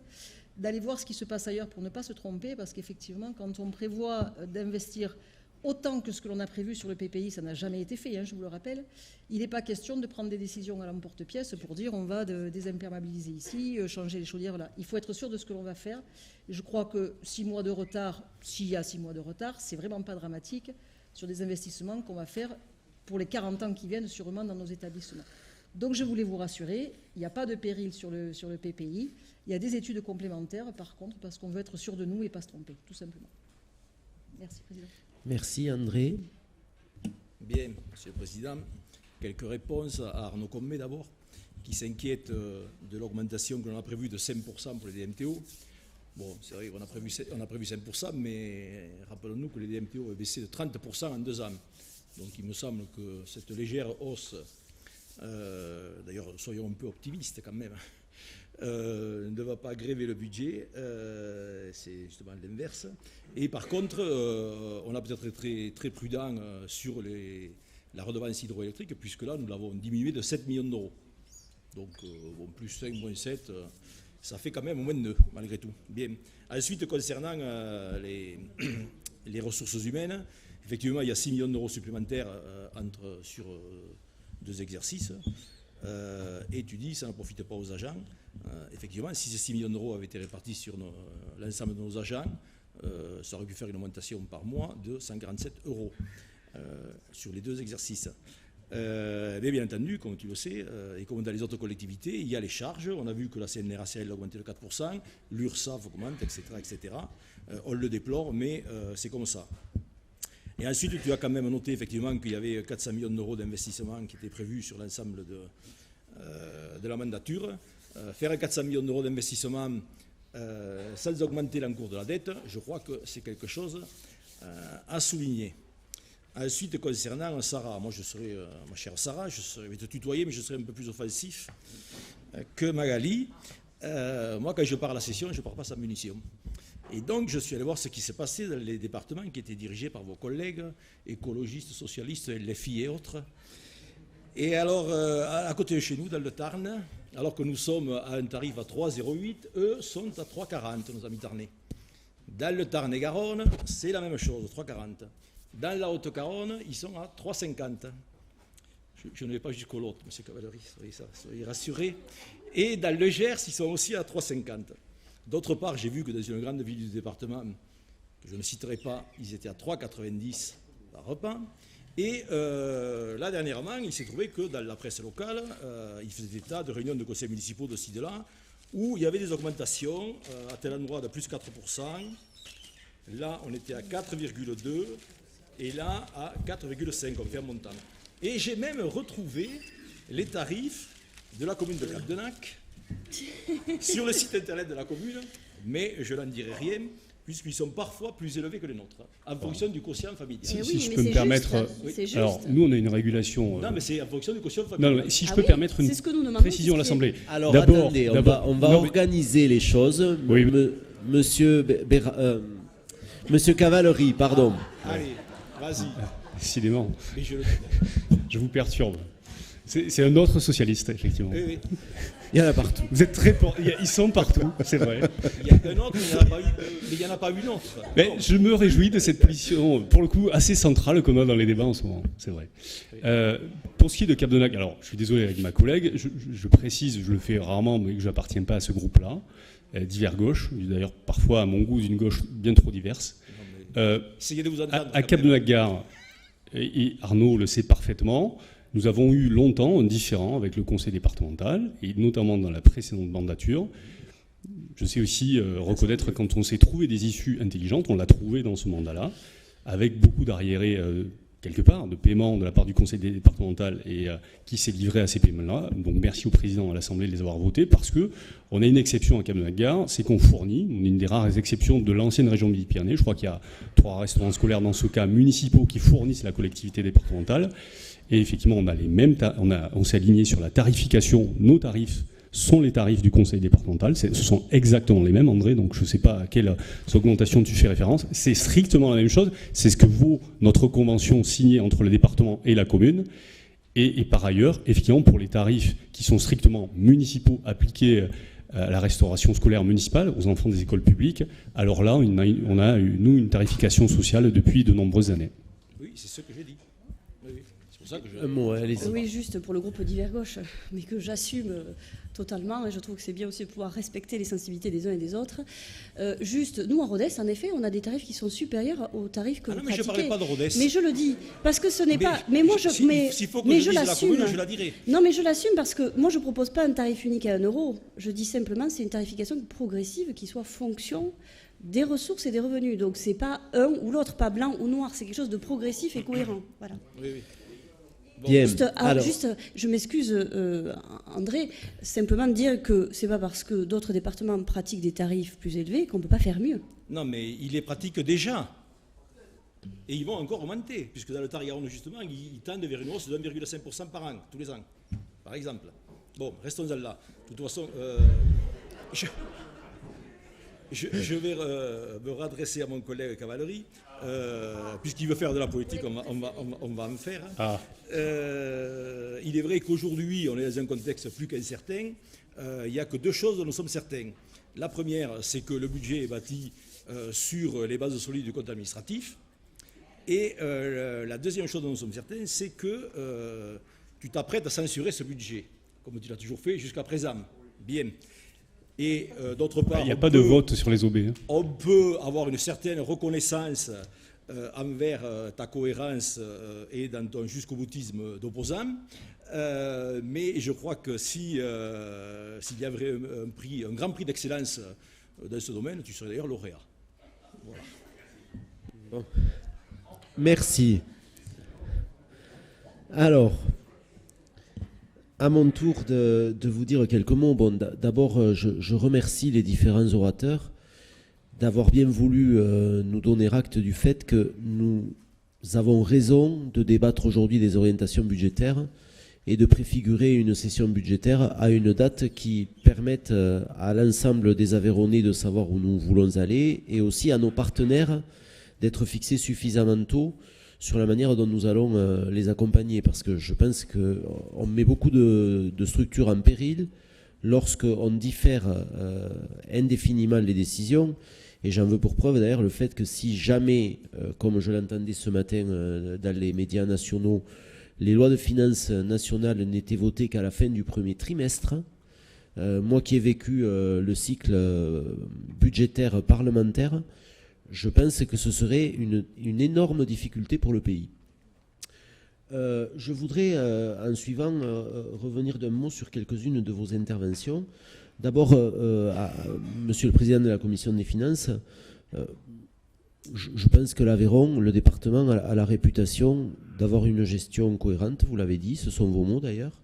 d'aller voir ce qui se passe ailleurs pour ne pas se tromper, parce qu'effectivement, quand on prévoit d'investir autant que ce que l'on a prévu sur le PPI, ça n'a jamais été fait, je vous le rappelle, il n'est pas question de prendre des décisions à l'emporte-pièce pour dire on va désimperméabiliser ici, changer les chaudières là. Il faut être sûr de ce que l'on va faire. Je crois que 6 mois de retard, s'il y a 6 mois de retard, c'est vraiment pas dramatique sur des investissements qu'on va faire pour les 40 ans qui viennent sûrement dans nos établissements. Donc je voulais vous rassurer, il n'y a pas de péril sur le PPI, il y a des études complémentaires par contre, parce qu'on veut être sûr de nous et pas se tromper, tout simplement. Merci, Président. Merci, André. Bien, Monsieur le Président. quelques réponses à Arnaud Commet d'abord, qui s'inquiète de l'augmentation que l'on a prévue de 5% pour les DMTO. Bon, c'est vrai qu'on a prévu 5%, mais rappelons-nous que les DMTO ont baissé de 30% en 2 ans. Donc il me semble que cette légère hausse, d'ailleurs soyons un peu optimistes quand même, ne va pas gréver le budget, c'est justement l'inverse. Et par contre, on a peut-être été très prudent sur la redevance hydroélectrique, puisque là, nous l'avons diminué de 7 millions d'euros. Donc, bon, plus 5, moins 7, ça fait quand même moins de 2, malgré tout. Bien. Ensuite, concernant les ressources humaines, effectivement, il y a 6 millions d'euros supplémentaires sur 2 exercices. Et tu dis, ça ne profite pas aux agents. Effectivement, si ces 6 millions d'euros avaient été répartis sur l'ensemble de nos agents, ça aurait pu faire une augmentation par mois de 147 € sur les 2 exercices. Mais bien entendu, comme tu le sais, et comme dans les autres collectivités, il y a les charges. On a vu que la CNRACL a augmenté de 4%, l'URSSAF augmente, etc. On le déplore, mais c'est comme ça. Et ensuite, tu as quand même noté effectivement qu'il y avait 400 millions d'euros d'investissement qui étaient prévus sur l'ensemble de la mandature. Faire 400 millions d'euros d'investissement sans augmenter l'encours de la dette, je crois que c'est quelque chose à souligner. Ensuite, concernant Sarah, moi je serai, ma chère Sarah, je vais te tutoyer, mais je serai un peu plus offensif que Magali. Moi, quand je pars à la session, je ne pars pas sans munitions. Et donc, je suis allé voir ce qui s'est passé dans les départements qui étaient dirigés par vos collègues, écologistes, socialistes, LFI et autres. Et alors, à côté de chez nous, dans le Tarn, alors que nous sommes à un tarif à 3,08, eux sont à 3,40, nos amis tarnais. Dans le Tarn-et-Garonne, c'est la même chose, 3,40. Dans la Haute-Garonne, ils sont à 3,50. Je ne vais pas jusqu'au lot, M. Cavalery, soyez rassurés. Et dans le Gers, ils sont aussi à 3,50. D'autre part, j'ai vu que dans une grande ville du département, que je ne citerai pas, ils étaient à 3,90 par repas. Et là, dernièrement, il s'est trouvé que dans la presse locale, il faisait état de réunions de conseils municipaux de ci, de là, où il y avait des augmentations à tel endroit de plus 4%. Là, on était à 4,2 et là, à 4,5, on fait un montant. Et j'ai même retrouvé les tarifs de la commune de Capdenac sur le site internet de la commune, mais je n'en dirai rien, puisqu'ils sont parfois plus élevés que les nôtres, en fonction du quotient familial. Si je peux me permettre, alors nous on a une régulation. Non, mais c'est en fonction du quotient familial. Non, mais si je peux permettre une précision à l'Assemblée. Alors attendez, on va organiser les choses. Oui. Monsieur Cavalery, pardon. Allez, vas-y. Décidément, je vous perturbe. C'est un autre socialiste, effectivement. Oui. Il y en a partout. Vous êtes très ils sont partout, c'est vrai. Il y a un autre, mais il n'y en a pas une autre. Mais je me réjouis de cette position, pour le coup, assez centrale qu'on a dans les débats en ce moment, c'est vrai. Pour ce qui est de Capdenac, alors je suis désolé avec ma collègue, je précise, je le fais rarement, mais que je n'appartiens pas à ce groupe-là, divers gauche, d'ailleurs parfois à mon goût d'une gauche bien trop diverse. Essayez de vous entendre. À Capdenac-Gare, et Arnaud le sait parfaitement, nous avons eu longtemps un différend avec le conseil départemental, et notamment dans la précédente mandature. Je sais aussi reconnaître quand on s'est trouvé des issues intelligentes, on l'a trouvé dans ce mandat-là, avec beaucoup d'arriérés quelque part, de paiement de la part du conseil départemental et qui s'est livré à ces paiements-là. Donc merci au président à l'Assemblée de les avoir votés, parce qu'on a une exception à Capdenac-Gare, c'est qu'on fournit, on est une des rares exceptions de l'ancienne région Midi-Pyrénées, je crois qu'il y a 3 restaurants scolaires dans ce cas municipaux qui fournissent la collectivité départementale. Et effectivement, on a les mêmes, on s'est aligné sur la tarification. Nos tarifs sont les tarifs du conseil départemental. Ce sont exactement les mêmes, André. Donc je ne sais pas à quelle augmentation tu fais référence. C'est strictement la même chose. C'est ce que vaut notre convention signée entre le département et la commune. Et par ailleurs, effectivement, pour les tarifs qui sont strictement municipaux appliqués à la restauration scolaire municipale, aux enfants des écoles publiques, alors là, on a nous, une tarification sociale depuis de nombreuses années. Oui, c'est ce que j'ai dit. Un mot, allez-y. Oui, juste pour le groupe divers gauche, mais que j'assume totalement, et je trouve que c'est bien aussi de pouvoir respecter les sensibilités des uns et des autres. Juste, nous, en Rodez, en effet, on a des tarifs qui sont supérieurs aux tarifs que vous pratiquez. Mais je ne parlais pas de Rodez. Mais je le dis, parce que ce n'est pas... Mais moi, s'il faut que je dise la commune, je la dirai. Non, mais je l'assume parce que moi, je ne propose pas un tarif unique à 1 €. Je dis simplement c'est une tarification progressive qui soit fonction des ressources et des revenus. Donc, c'est pas un ou l'autre, pas blanc ou noir. C'est quelque chose de progressif et cohérent. Voilà. Oui. Bien. Juste, je m'excuse, André, simplement dire que c'est pas parce que d'autres départements pratiquent des tarifs plus élevés qu'on ne peut pas faire mieux. Non, mais ils les pratiquent déjà. Et ils vont encore augmenter, puisque dans le Tarn-et-Garonne, justement, ils tendent vers une hausse de 1,5% par an, tous les ans, par exemple. Bon, restons-en là. De toute façon, je vais me redresser à mon collègue Cavalery, puisqu'il veut faire de la politique, on va en faire. Ah. Il est vrai qu'aujourd'hui, on est dans un contexte plus qu'incertain. Il n'y a que deux choses dont nous sommes certains. La première, c'est que le budget est bâti sur les bases solides du compte administratif. Et la deuxième chose dont nous sommes certains, c'est que tu t'apprêtes à censurer ce budget, comme tu l'as toujours fait jusqu'à présent. Bien. Et d'autre part... Il n'y a pas de vote sur les OB. Hein. On peut avoir une certaine reconnaissance envers ta cohérence et dans ton jusqu'au-boutisme d'opposant. Mais je crois que s'il y avait un grand prix d'excellence dans ce domaine, tu serais d'ailleurs lauréat. Voilà. Bon. Merci. Alors, à mon tour de vous dire quelques mots. Bon, d'abord, je remercie les différents orateurs d'avoir bien voulu nous donner acte du fait que nous avons raison de débattre aujourd'hui des orientations budgétaires et de préfigurer une session budgétaire à une date qui permette à l'ensemble des Aveyronnais de savoir où nous voulons aller et aussi à nos partenaires d'être fixés suffisamment tôt sur la manière dont nous allons les accompagner, parce que je pense qu'on met beaucoup de structures en péril lorsqu'on diffère indéfiniment les décisions, et j'en veux pour preuve d'ailleurs le fait que si jamais, comme je l'entendais ce matin dans les médias nationaux, les lois de finances nationales n'étaient votées qu'à la fin du premier trimestre, moi qui ai vécu le cycle budgétaire parlementaire, je pense que ce serait une énorme difficulté pour le pays. Je voudrais, en suivant, revenir d'un mot sur quelques-unes de vos interventions. D'abord, Monsieur le Président de la Commission des Finances, je pense que l'Aveyron, le département, a la réputation d'avoir une gestion cohérente, vous l'avez dit, ce sont vos mots d'ailleurs.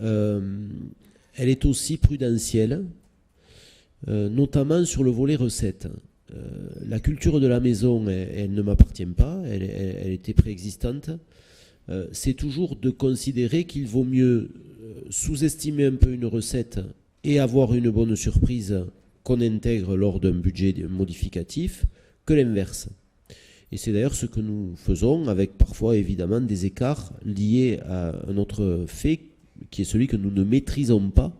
Elle est aussi prudentielle, notamment sur le volet recettes. La culture de la maison, elle ne m'appartient pas, elle était préexistante. C'est toujours de considérer qu'il vaut mieux sous-estimer un peu une recette et avoir une bonne surprise qu'on intègre lors d'un budget modificatif que l'inverse. Et c'est d'ailleurs ce que nous faisons, avec parfois évidemment des écarts liés à un autre fait qui est celui que nous ne maîtrisons pas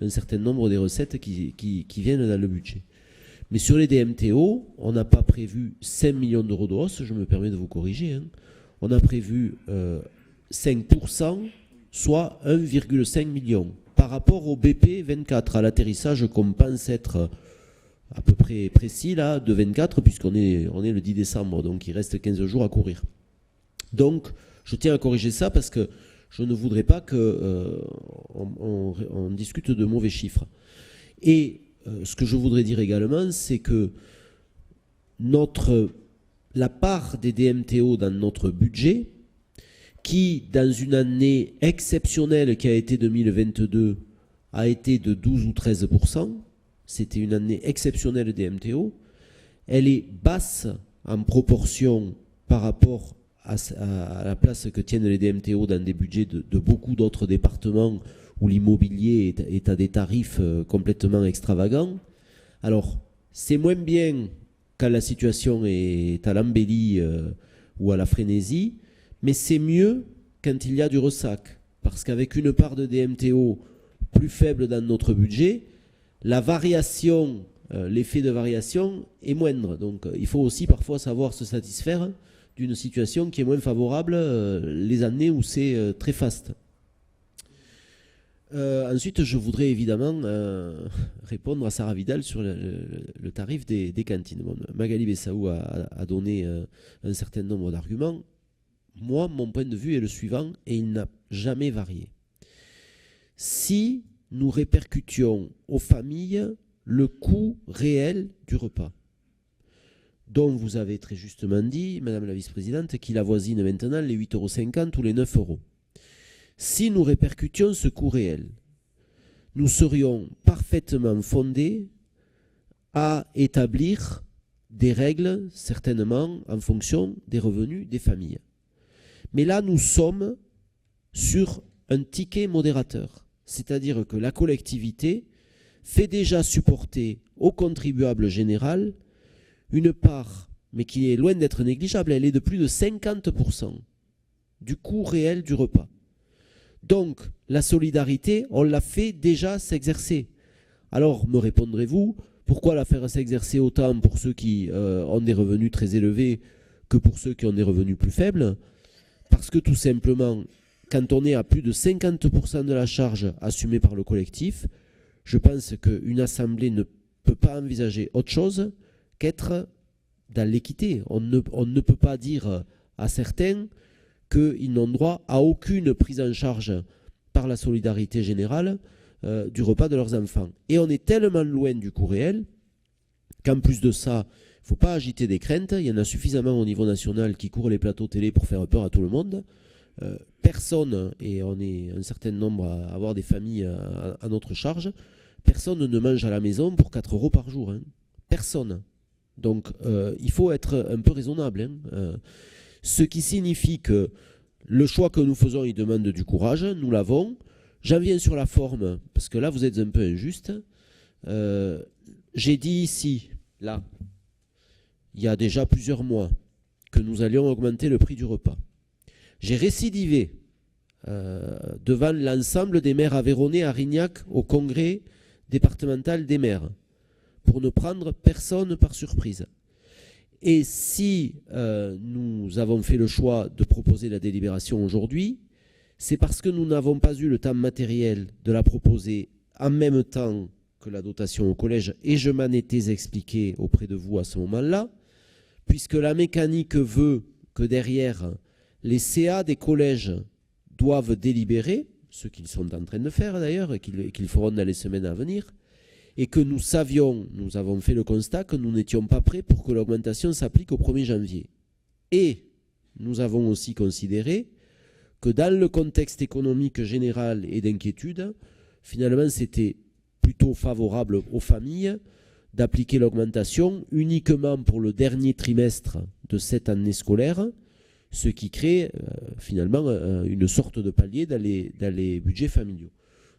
un certain nombre des recettes qui viennent dans le budget. Mais sur les DMTO, on n'a pas prévu 5 millions d'euros de hausse, je me permets de vous corriger. Hein. On a prévu 5%, soit 1,5 million. Par rapport au BP 24, à l'atterrissage qu'on pense être à peu près précis là, de 24, puisqu'on est le 10 décembre, donc il reste 15 jours à courir. Donc, je tiens à corriger ça parce que je ne voudrais pas qu'on discute de mauvais chiffres. Et ce que je voudrais dire également, c'est que la part des DMTO dans notre budget, qui, dans une année exceptionnelle qui a été 2022, a été de 12 ou 13%, c'était une année exceptionnelle des DMTO, elle est basse en proportion par rapport à la place que tiennent les DMTO dans des budgets de beaucoup d'autres départements où l'immobilier est à des tarifs complètement extravagants. Alors, c'est moins bien quand la situation est à l'embellie ou à la frénésie, mais c'est mieux quand il y a du ressac. Parce qu'avec une part de DMTO plus faible dans notre budget, la variation, l'effet de variation est moindre. Donc, il faut aussi parfois savoir se satisfaire d'une situation qui est moins favorable les années où c'est très faste. Ensuite, je voudrais évidemment répondre à Sarah Vidal sur le tarif des cantines. Bon, Magali Bessaou a donné un certain nombre d'arguments. Moi, mon point de vue est le suivant, et il n'a jamais varié. Si nous répercutions aux familles le coût réel du repas, dont vous avez très justement dit, Madame la Vice-Présidente, qu'il avoisine maintenant les 8,50 € ou les 9 €. Si nous répercutions ce coût réel, nous serions parfaitement fondés à établir des règles, certainement en fonction des revenus des familles. Mais là, nous sommes sur un ticket modérateur, c'est-à-dire que la collectivité fait déjà supporter au contribuable général une part, mais qui est loin d'être négligeable, elle est de plus de 50% du coût réel du repas. Donc, la solidarité, on l'a fait déjà s'exercer. Alors, me répondrez-vous, pourquoi la faire s'exercer autant pour ceux qui ont des revenus très élevés que pour ceux qui ont des revenus plus faibles? Parce que tout simplement, quand on est à plus de 50% de la charge assumée par le collectif, je pense qu'une assemblée ne peut pas envisager autre chose qu'être dans l'équité. On ne peut pas dire à certains qu'ils n'ont droit à aucune prise en charge par la solidarité générale du repas de leurs enfants. Et on est tellement loin du coût réel qu'en plus de ça, il ne faut pas agiter des craintes. Il y en a suffisamment au niveau national qui courent les plateaux télé pour faire peur à tout le monde. Personne, et on est un certain nombre à avoir des familles à notre charge, personne ne mange à la maison pour 4 € par jour. Hein. Personne. Donc il faut être un peu raisonnable. Hein. Ce qui signifie que le choix que nous faisons, il demande du courage, nous l'avons. J'en viens sur la forme, parce que là vous êtes un peu injuste. J'ai dit ici, là, il y a déjà plusieurs mois, que nous allions augmenter le prix du repas. J'ai récidivé devant l'ensemble des maires aveyronnais à Rignac au congrès départemental des maires, pour ne prendre personne par surprise. Et si nous avons fait le choix de proposer la délibération aujourd'hui, c'est parce que nous n'avons pas eu le temps matériel de la proposer en même temps que la dotation au collège, et je m'en étais expliqué auprès de vous à ce moment-là, puisque la mécanique veut que derrière, les CA des collèges doivent délibérer, ce qu'ils sont en train de faire d'ailleurs, et qu'ils feront dans les semaines à venir, et que nous savions, nous avons fait le constat que nous n'étions pas prêts pour que l'augmentation s'applique au 1er janvier. Et nous avons aussi considéré que dans le contexte économique général et d'inquiétude, finalement c'était plutôt favorable aux familles d'appliquer l'augmentation uniquement pour le dernier trimestre de cette année scolaire, ce qui crée finalement une sorte de palier dans les budgets familiaux.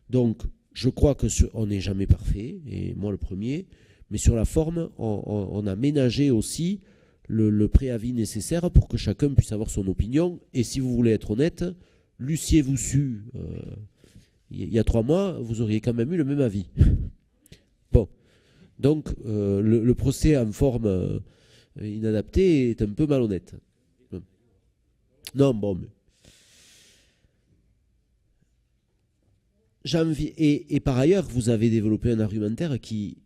Donc, je crois qu'on n'est jamais parfait, et moi le premier, mais sur la forme, on a ménagé aussi le préavis nécessaire pour que chacun puisse avoir son opinion. Et si vous voulez être honnête, l'eussiez-vous su il y a 3 mois, vous auriez quand même eu le même avis. Bon, donc le procès en forme inadaptée est un peu malhonnête. Non, bon, mais... Et par ailleurs, vous avez développé un argumentaire qui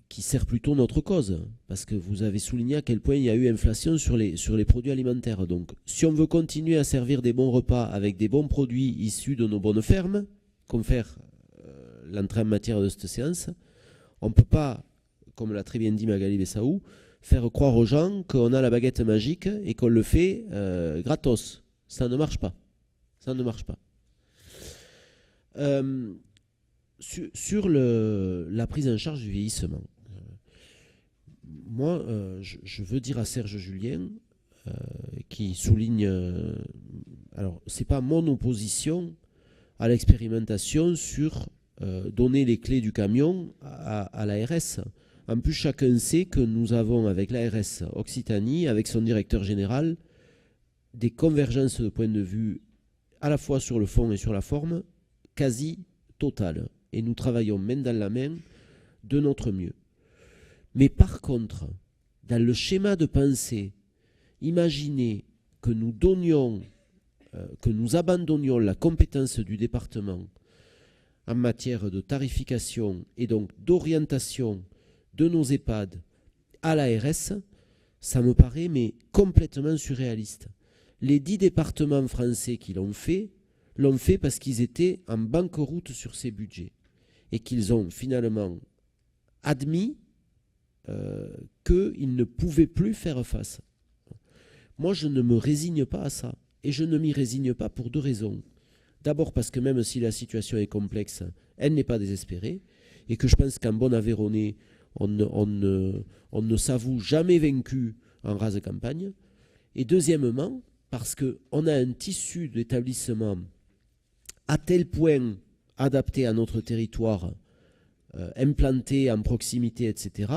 sert plutôt notre cause, parce que vous avez souligné à quel point il y a eu inflation sur les produits alimentaires. Donc, si on veut continuer à servir des bons repas avec des bons produits issus de nos bonnes fermes, confère l'entrée en matière de cette séance, on ne peut pas, comme l'a très bien dit Magali Bessaou, faire croire aux gens qu'on a la baguette magique et qu'on le fait gratos. Ça ne marche pas. Ça ne marche pas. Sur la prise en charge du vieillissement, moi, je veux dire à Serge Julien, qui souligne... alors, ce n'est pas mon opposition à l'expérimentation sur donner les clés du camion à l'ARS. En plus, chacun sait que nous avons avec l'ARS Occitanie, avec son directeur général, des convergences de point de vue à la fois sur le fond et sur la forme, quasi totales. Et nous travaillons main dans la main de notre mieux. Mais par contre, dans le schéma de pensée, imaginez que nous donnions, que nous abandonnions la compétence du département en matière de tarification et donc d'orientation de nos EHPAD à l'ARS, ça me paraît mais complètement surréaliste. Les 10 départements français qui l'ont fait parce qu'ils étaient en banqueroute sur ces budgets et qu'ils ont finalement admis qu'ils ne pouvaient plus faire face. Moi, je ne me résigne pas à ça. Et je ne m'y résigne pas pour 2 raisons. D'abord parce que même si la situation est complexe, elle n'est pas désespérée. Et que je pense qu'en bon Aveyronnais, on ne s'avoue jamais vaincu en rase campagne. Et deuxièmement, parce qu'on a un tissu d'établissement à tel point adapté à notre territoire, implanté en proximité, etc.,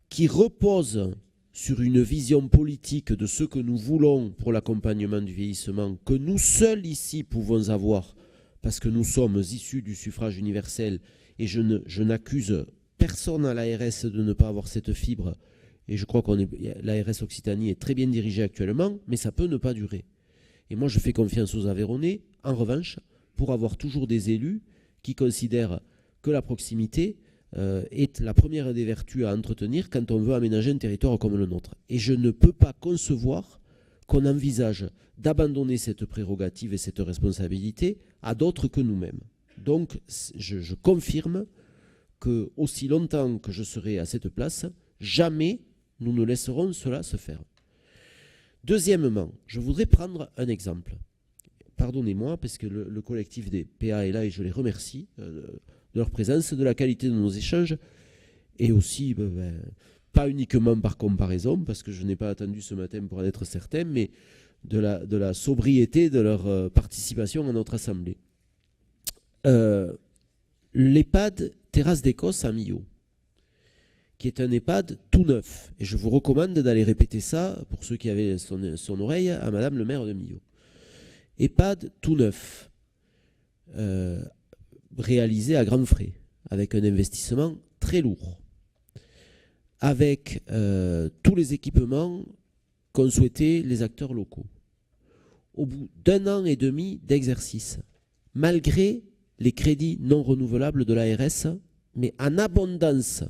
qui repose sur une vision politique de ce que nous voulons pour l'accompagnement du vieillissement, que nous seuls ici pouvons avoir, parce que nous sommes issus du suffrage universel, et je n'accuse personne à l'ARS de ne pas avoir cette fibre, et je crois que l'ARS Occitanie est très bien dirigée actuellement, mais ça peut ne pas durer. Et moi je fais confiance aux Aveyronnais, en revanche, pour avoir toujours des élus qui considèrent que la proximité est la première des vertus à entretenir quand on veut aménager un territoire comme le nôtre. Et je ne peux pas concevoir qu'on envisage d'abandonner cette prérogative et cette responsabilité à d'autres que nous-mêmes. Donc je confirme que aussi longtemps que je serai à cette place, jamais nous ne laisserons cela se faire. Deuxièmement, je voudrais prendre un exemple. Pardonnez-moi, parce que le collectif des PA est là et je les remercie de leur présence, de la qualité de nos échanges, et aussi, pas uniquement par comparaison, parce que je n'ai pas attendu ce matin pour en être certain, mais de la sobriété de leur participation à notre assemblée. L'EHPAD Terrasse d'Écosse à Millau, qui est un EHPAD tout neuf, et je vous recommande d'aller répéter ça, pour ceux qui avaient son oreille, à Madame le maire de Millau. EHPAD tout neuf, réalisé à grands frais, avec un investissement très lourd, avec tous les équipements qu'ont souhaité les acteurs locaux. Au bout d'1 an et demi d'exercice, malgré les crédits non renouvelables de l'ARS, mais en abondance,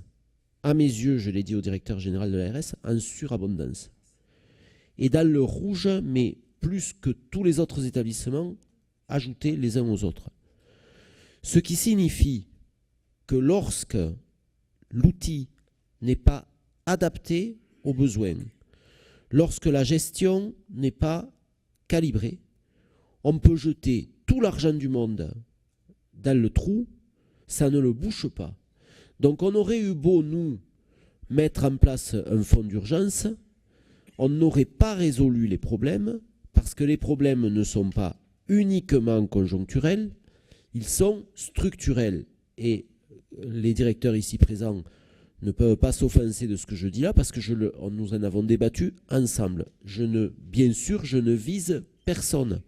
à mes yeux, je l'ai dit au directeur général de l'ARS, en surabondance. Et dans le rouge, mais plus que tous les autres établissements, ajoutés les uns aux autres. Ce qui signifie que lorsque l'outil n'est pas adapté aux besoins, lorsque la gestion n'est pas calibrée, on peut jeter tout l'argent du monde dans le trou, ça ne le bouche pas. Donc on aurait eu beau, nous, mettre en place un fonds d'urgence, on n'aurait pas résolu les problèmes, parce que les problèmes ne sont pas uniquement conjoncturels, ils sont structurels. Et les directeurs ici présents ne peuvent pas s'offenser de ce que je dis là, parce que nous en avons débattu ensemble. Bien sûr, je ne vise personne.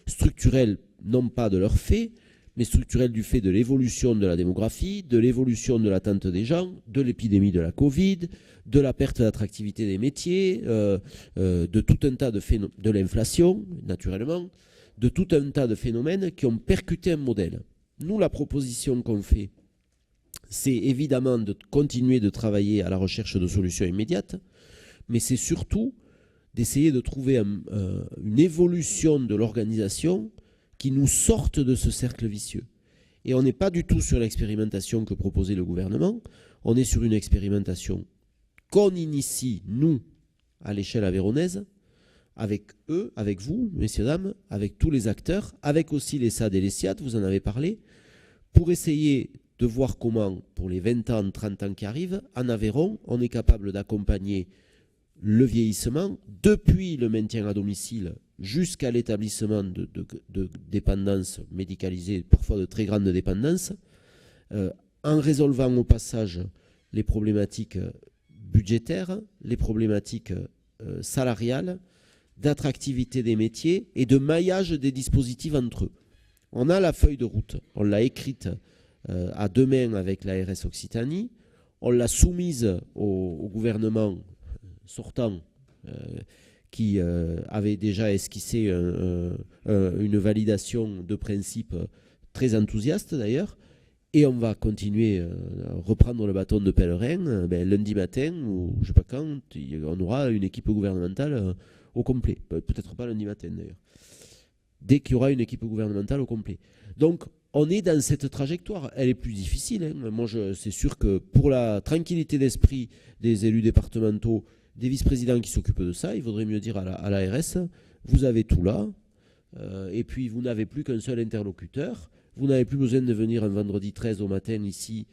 Structurel, non pas de leur fait, mais structurel du fait de l'évolution de la démographie, de l'évolution de l'attente des gens, de l'épidémie de la Covid, de la perte d'attractivité des métiers, de tout un tas de phénomènes, de l'inflation, naturellement, de tout un tas de phénomènes qui ont percuté un modèle. Nous, la proposition qu'on fait, c'est évidemment de continuer de travailler à la recherche de solutions immédiates, mais c'est surtout d'essayer de trouver une évolution de l'organisation qui nous sorte de ce cercle vicieux. Et on n'est pas du tout sur l'expérimentation que proposait le gouvernement, on est sur une expérimentation qu'on initie, nous, à l'échelle aveyronnaise, avec eux, avec vous, messieurs, dames, avec tous les acteurs, avec aussi les SAD et les SIAD, vous en avez parlé, pour essayer de voir comment, pour les 20 ans, 30 ans qui arrivent, en Aveyron, on est capable d'accompagner le vieillissement depuis le maintien à domicile jusqu'à l'établissement de dépendance médicalisée, parfois de très grande dépendance, en résolvant au passage les problématiques budgétaires, les problématiques salariales, d'attractivité des métiers et de maillage des dispositifs entre eux. On a la feuille de route, on l'a écrite à deux mains avec l'ARS Occitanie, on l'a soumise au gouvernement sortant qui avait déjà esquissé une validation de principe très enthousiaste d'ailleurs, et on va continuer à reprendre le bâton de pèlerin lundi matin, ou je ne sais pas quand, on aura une équipe gouvernementale au complet. Peut-être pas lundi matin d'ailleurs. Dès qu'il y aura une équipe gouvernementale au complet. Donc on est dans cette trajectoire. Elle est plus difficile. Hein. Moi, c'est sûr que pour la tranquillité d'esprit des élus départementaux, des vice-présidents qui s'occupent de ça, il vaudrait mieux dire à l'ARS, vous avez tout là, et puis vous n'avez plus qu'un seul interlocuteur. Vous n'avez plus besoin de venir un vendredi 13 au matin ici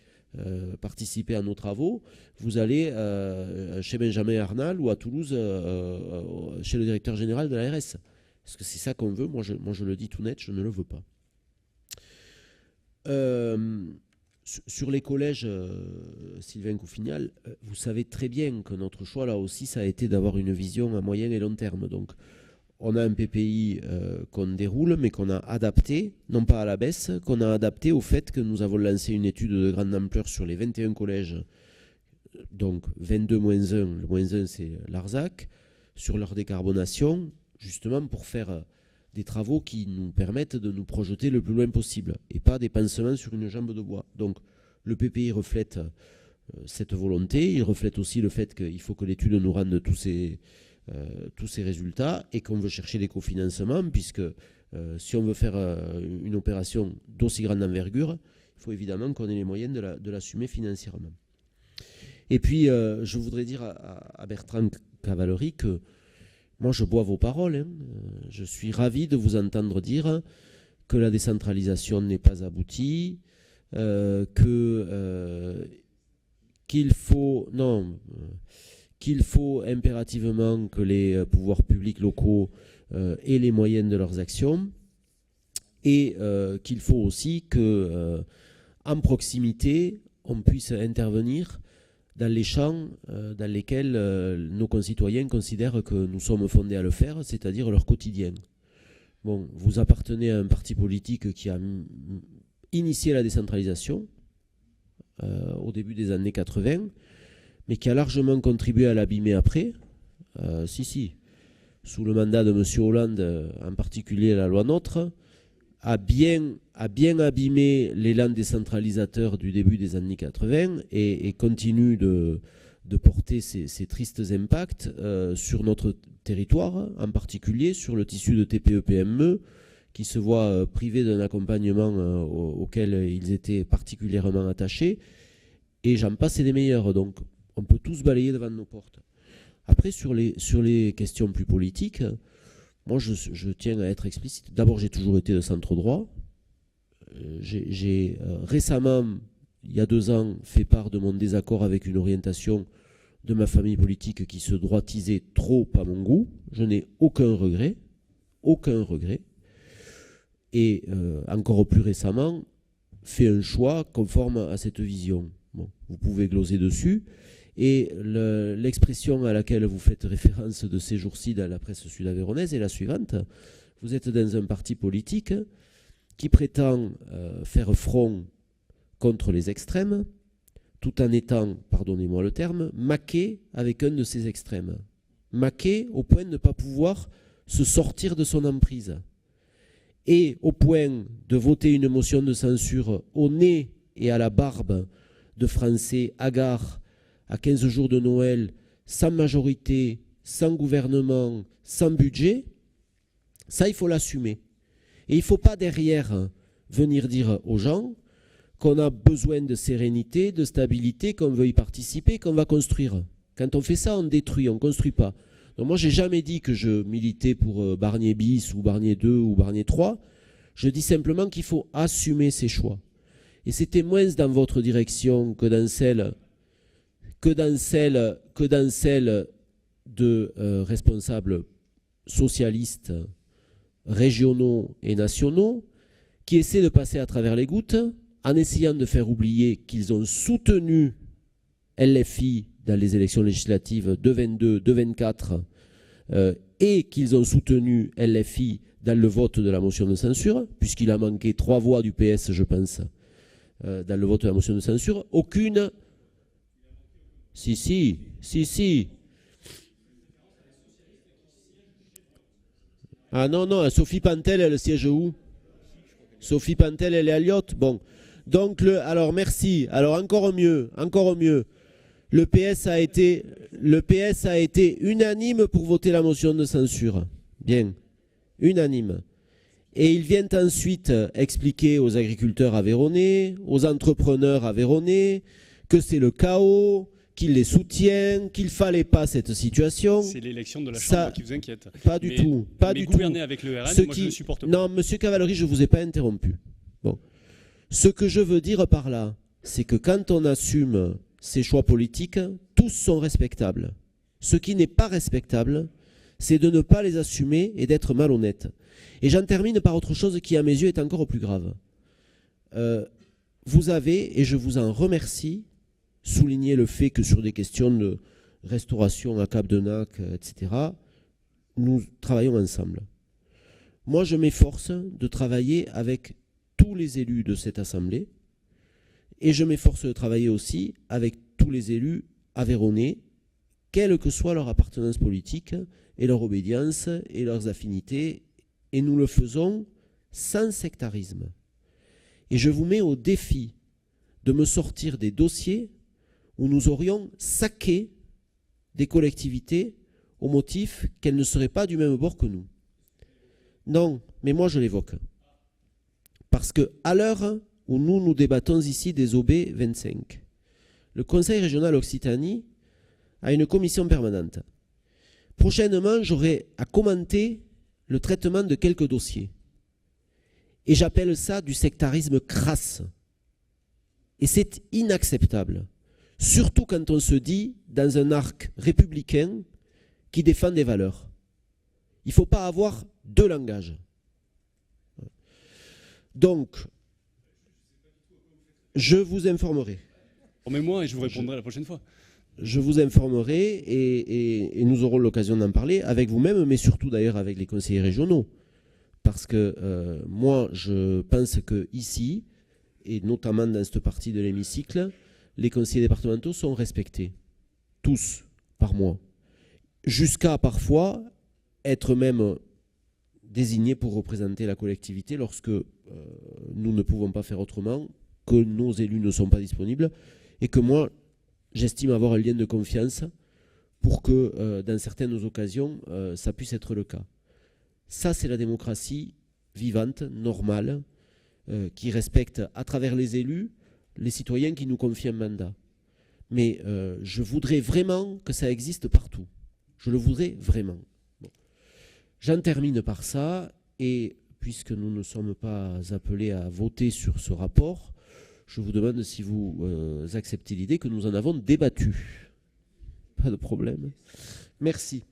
participer à nos travaux. Vous allez chez Benjamin Arnal ou à Toulouse chez le directeur général de l'ARS. Est-ce que c'est ça qu'on veut? Moi, je le dis tout net, je ne le veux pas. Sur les collèges, Sylvain Couffignal, vous savez très bien que notre choix, là aussi, ça a été d'avoir une vision à moyen et long terme. Donc, on a un PPI qu'on déroule, mais qu'on a adapté, non pas à la baisse, qu'on a adapté au fait que nous avons lancé une étude de grande ampleur sur les 21 collèges, donc 22 moins 1, le moins 1 c'est l'ARSAC, sur leur décarbonation, justement pour faire des travaux qui nous permettent de nous projeter le plus loin possible, et pas des pansements sur une jambe de bois. Donc le PPI reflète cette volonté, il reflète aussi le fait qu'il faut que l'étude nous rende tous ces résultats et qu'on veut chercher des cofinancements, puisque si on veut faire une opération d'aussi grande envergure, il faut évidemment qu'on ait les moyens de l'assumer financièrement. Et puis, je voudrais dire à Bertrand Cavalery que moi, je bois vos paroles. Hein. Je suis ravi de vous entendre dire que la décentralisation n'est pas aboutie, qu'il faut impérativement que les pouvoirs publics locaux aient les moyens de leurs actions, et qu'il faut aussi qu'en proximité, on puisse intervenir dans les champs dans lesquels nos concitoyens considèrent que nous sommes fondés à le faire, c'est-à-dire leur quotidien. Bon, vous appartenez à un parti politique qui a initié la décentralisation au début des années 80, mais qui a largement contribué à l'abîmer après. Sous le mandat de M. Hollande, en particulier la loi NOTRe, a bien abîmé l'élan décentralisateur du début des années 80 et continue de porter ces tristes impacts sur notre territoire, en particulier sur le tissu de TPE-PME, qui se voit privé d'un accompagnement auquel ils étaient particulièrement attachés. Et j'en passe et des meilleurs. Donc, on peut tous balayer devant nos portes. Après, sur les questions plus politiques, moi, je tiens à être explicite. D'abord, j'ai toujours été de centre droit. J'ai récemment, il y a 2 ans, fait part de mon désaccord avec une orientation de ma famille politique qui se droitisait trop à mon goût. Je n'ai aucun regret. Et encore plus récemment, fait un choix conforme à cette vision. Bon, vous pouvez gloser dessus. Et l'expression à laquelle vous faites référence de ces jours-ci dans la presse sud-aveyronnaise est la suivante. Vous êtes dans un parti politique qui prétend faire front contre les extrêmes, tout en étant, pardonnez-moi le terme, maqué avec un de ces extrêmes. Maqué au point de ne pas pouvoir se sortir de son emprise. Et au point de voter une motion de censure au nez et à la barbe de Français hagards, à 15 jours de Noël, sans majorité, sans gouvernement, sans budget, ça, il faut l'assumer. Et il ne faut pas derrière venir dire aux gens qu'on a besoin de sérénité, de stabilité, qu'on veut y participer, qu'on va construire. Quand on fait ça, on détruit, on ne construit pas. Donc moi, je n'ai jamais dit que je militais pour Barnier bis ou Barnier 2 ou Barnier 3. Je dis simplement qu'il faut assumer ses choix. Et c'était moins dans votre direction que dans celle de responsables socialistes régionaux et nationaux qui essaient de passer à travers les gouttes en essayant de faire oublier qu'ils ont soutenu LFI dans les élections législatives de 22, de 24 et qu'ils ont soutenu LFI dans le vote de la motion de censure, puisqu'il a manqué 3 voix du PS, je pense, dans le vote de la motion de censure. Aucune... Si. Ah non, Sophie Pantel, elle siège où? Sophie Pantel, elle est à Lyotte. Bon. Donc, alors merci. Alors encore mieux. Le PS a été unanime pour voter la motion de censure. Bien. Unanime. Et ils viennent ensuite expliquer aux agriculteurs aveyronnais, aux entrepreneurs aveyronnais, que c'est le chaos, qu'il les soutient, qu'il ne fallait pas cette situation. C'est l'élection de la Chambre qui vous inquiète. Pas du tout. Pas du gouverner tout. avec le RN, moi je ne le supporte pas. Non, monsieur Cavalry, je ne vous ai pas interrompu. Bon. Ce que je veux dire par là, c'est que quand on assume ses choix politiques, tous sont respectables. Ce qui n'est pas respectable, c'est de ne pas les assumer et d'être malhonnête. Et j'en termine par autre chose qui, à mes yeux, est encore plus grave. Vous avez, et je vous en remercie, souligné le fait que sur des questions de restauration à Cap-de-Nac, etc., nous travaillons ensemble. Moi, je m'efforce de travailler avec tous les élus de cette Assemblée et je m'efforce de travailler aussi avec tous les élus aveyronnais, quelle que soit leur appartenance politique et leur obédience et leurs affinités, et nous le faisons sans sectarisme. Et je vous mets au défi de me sortir des dossiers où nous aurions saqué des collectivités au motif qu'elles ne seraient pas du même bord que nous. Non, mais moi je l'évoque. Parce qu'à l'heure où nous débattons ici des OB 25, le Conseil régional Occitanie a une commission permanente. Prochainement, j'aurai à commenter le traitement de quelques dossiers. Et j'appelle ça du sectarisme crasse. Et c'est inacceptable. Surtout quand on se dit dans un arc républicain qui défend des valeurs. Il ne faut pas avoir deux langages. Donc, je vous informerai. Formez-moi et je vous répondrai la prochaine fois. Je vous informerai et nous aurons l'occasion d'en parler avec vous-même, mais surtout d'ailleurs avec les conseillers régionaux. Parce que moi, je pense que ici, et notamment dans cette partie de l'hémicycle, les conseillers départementaux sont respectés, tous, par moi, jusqu'à parfois être même désignés pour représenter la collectivité lorsque nous ne pouvons pas faire autrement, que nos élus ne sont pas disponibles, et que moi, j'estime avoir un lien de confiance pour que, dans certaines occasions, ça puisse être le cas. Ça, c'est la démocratie vivante, normale, qui respecte à travers les élus les citoyens qui nous confient un mandat. Mais je voudrais vraiment que ça existe partout. Je le voudrais vraiment. Bon. J'en termine par ça, et puisque nous ne sommes pas appelés à voter sur ce rapport, je vous demande si vous acceptez l'idée que nous en avons débattu. Pas de problème. Merci.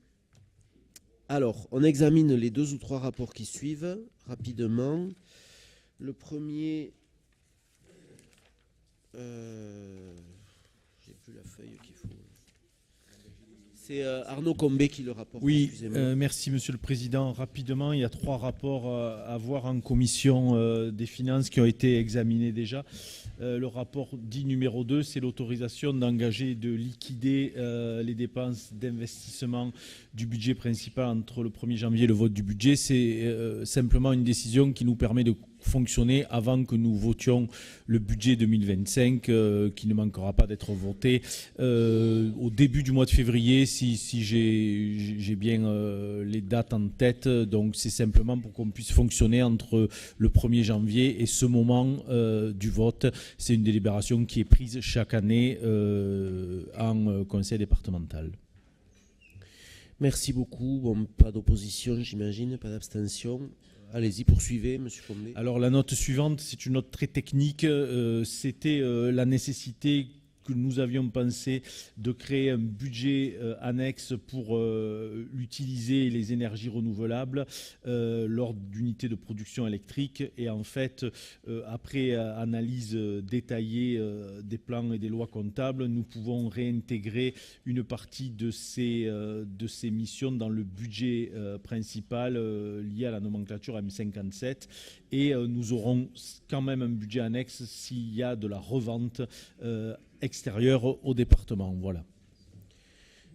Alors, on examine les 2 ou 3 rapports qui suivent rapidement. Le premier... j'ai plus la feuille qu'il faut. C'est Arnaud Combet qui le rapporte. Oui, merci Monsieur le Président. Rapidement, il y a 3 rapports à voir en commission des finances qui ont été examinés déjà. Le rapport dit numéro 2, c'est l'autorisation d'engager et de liquider les dépenses d'investissement du budget principal entre le 1er janvier et le vote du budget. C'est simplement une décision qui nous permet de fonctionner avant que nous votions le budget 2025 qui ne manquera pas d'être voté au début du mois de février si j'ai bien les dates en tête. Donc c'est simplement pour qu'on puisse fonctionner entre le 1er janvier et ce moment du vote. C'est une délibération qui est prise chaque année en conseil départemental. Merci beaucoup. Bon, pas d'opposition, j'imagine, pas d'abstention. Allez-y, poursuivez, Monsieur Combet. Alors la note suivante, c'est une note très technique. C'était la nécessité que nous avions pensé de créer un budget annexe pour utiliser les énergies renouvelables lors d'unités de production électrique. Et en fait, après analyse détaillée des plans et des lois comptables, nous pouvons réintégrer une partie de ces missions dans le budget principal lié à la nomenclature M57. Et nous aurons quand même un budget annexe s'il y a de la revente extérieure au département. Voilà.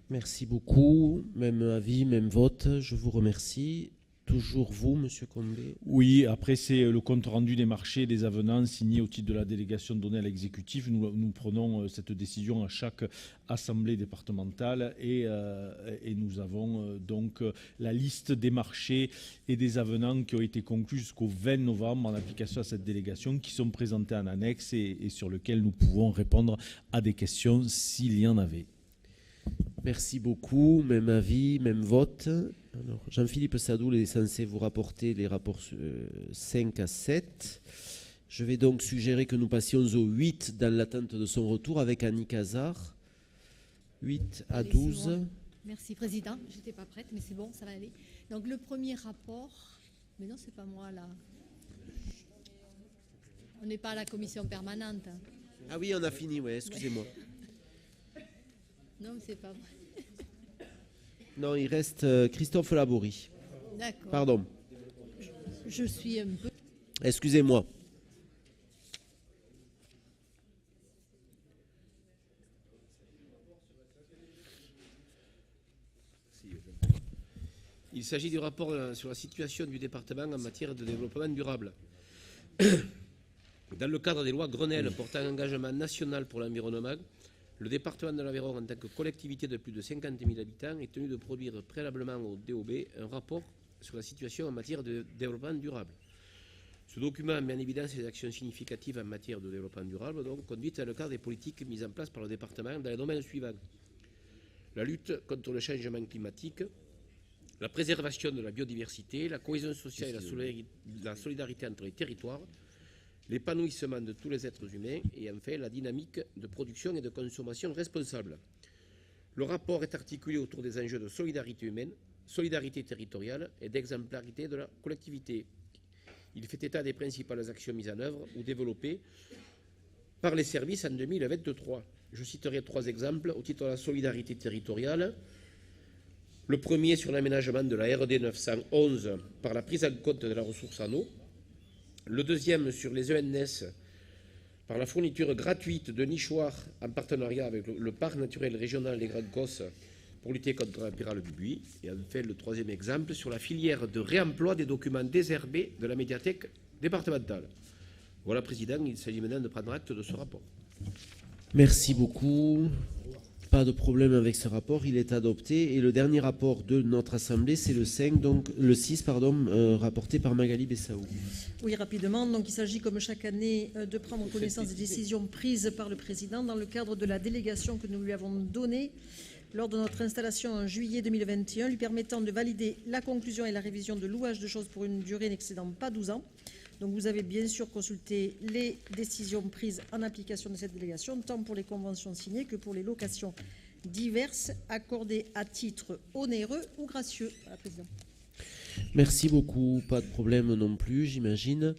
Merci beaucoup. Même avis, même vote. Je vous remercie. Toujours vous, Monsieur Combet. Oui, après c'est le compte-rendu des marchés, des avenants signés au titre de la délégation donnée à l'exécutif. Nous prenons cette décision à chaque assemblée départementale et nous avons donc la liste des marchés et des avenants qui ont été conclus jusqu'au 20 novembre en application à cette délégation, qui sont présentés en annexe et sur lesquels nous pouvons répondre à des questions s'il y en avait. Merci beaucoup, même avis, même vote. Alors, Jean-Philippe Sadoul est censé vous rapporter les rapports 5 à 7. Je vais donc suggérer que nous passions au 8 dans l'attente de son retour avec Annick Hazard. 8 à 12. Merci, Président. Je n'étais pas prête, mais c'est bon, ça va aller. Donc, le premier rapport... Mais non, c'est pas moi, là. On n'est pas à la commission permanente. Ah oui, on a fini, ouais, excusez-moi. Non, mais c'est pas vrai. Non, il reste Christophe Laborie. D'accord. Pardon. Je suis un peu... Excusez-moi. Il s'agit du rapport sur la situation du département en matière de développement durable. Dans le cadre des lois Grenelle portant un engagement national pour l'environnement, le département de l'Aveyron, en tant que collectivité de plus de 50 000 habitants, est tenu de produire préalablement au DOB un rapport sur la situation en matière de développement durable. Ce document met en évidence les actions significatives en matière de développement durable, donc conduites dans le cadre des politiques mises en place par le département dans les domaines suivants: la lutte contre le changement climatique, la préservation de la biodiversité, la cohésion sociale et la solidarité entre les territoires, l'épanouissement de tous les êtres humains et enfin la dynamique de production et de consommation responsable. Le rapport est articulé autour des enjeux de solidarité humaine, solidarité territoriale et d'exemplarité de la collectivité. Il fait état des principales actions mises en œuvre ou développées par les services en 2023. Je citerai 3 exemples au titre de la solidarité territoriale. Le premier sur l'aménagement de la RD 911 par la prise en compte de la ressource en eau. Le deuxième sur les ENS par la fourniture gratuite de nichoirs en partenariat avec le parc naturel régional des Grandes Cosses pour lutter contre la pyrale du buis. Et enfin, le troisième exemple sur la filière de réemploi des documents désherbés de la médiathèque départementale. Voilà, Président, il s'agit maintenant de prendre acte de ce rapport. Merci beaucoup. Pas de problème avec ce rapport, il est adopté. Et le dernier rapport de notre Assemblée, c'est le 5, donc le 6, rapporté par Magali Bessaou. Oui, rapidement. Donc, il s'agit, comme chaque année, de prendre connaissance des décisions prises par le Président dans le cadre de la délégation que nous lui avons donnée lors de notre installation en juillet 2021, lui permettant de valider la conclusion et la révision de l'ouvrage de choses pour une durée n'excédant pas 12 ans. Donc, vous avez bien sûr consulté les décisions prises en application de cette délégation, tant pour les conventions signées que pour les locations diverses accordées à titre onéreux ou gracieux. Voilà, Président. Merci beaucoup. Pas de problème non plus, j'imagine.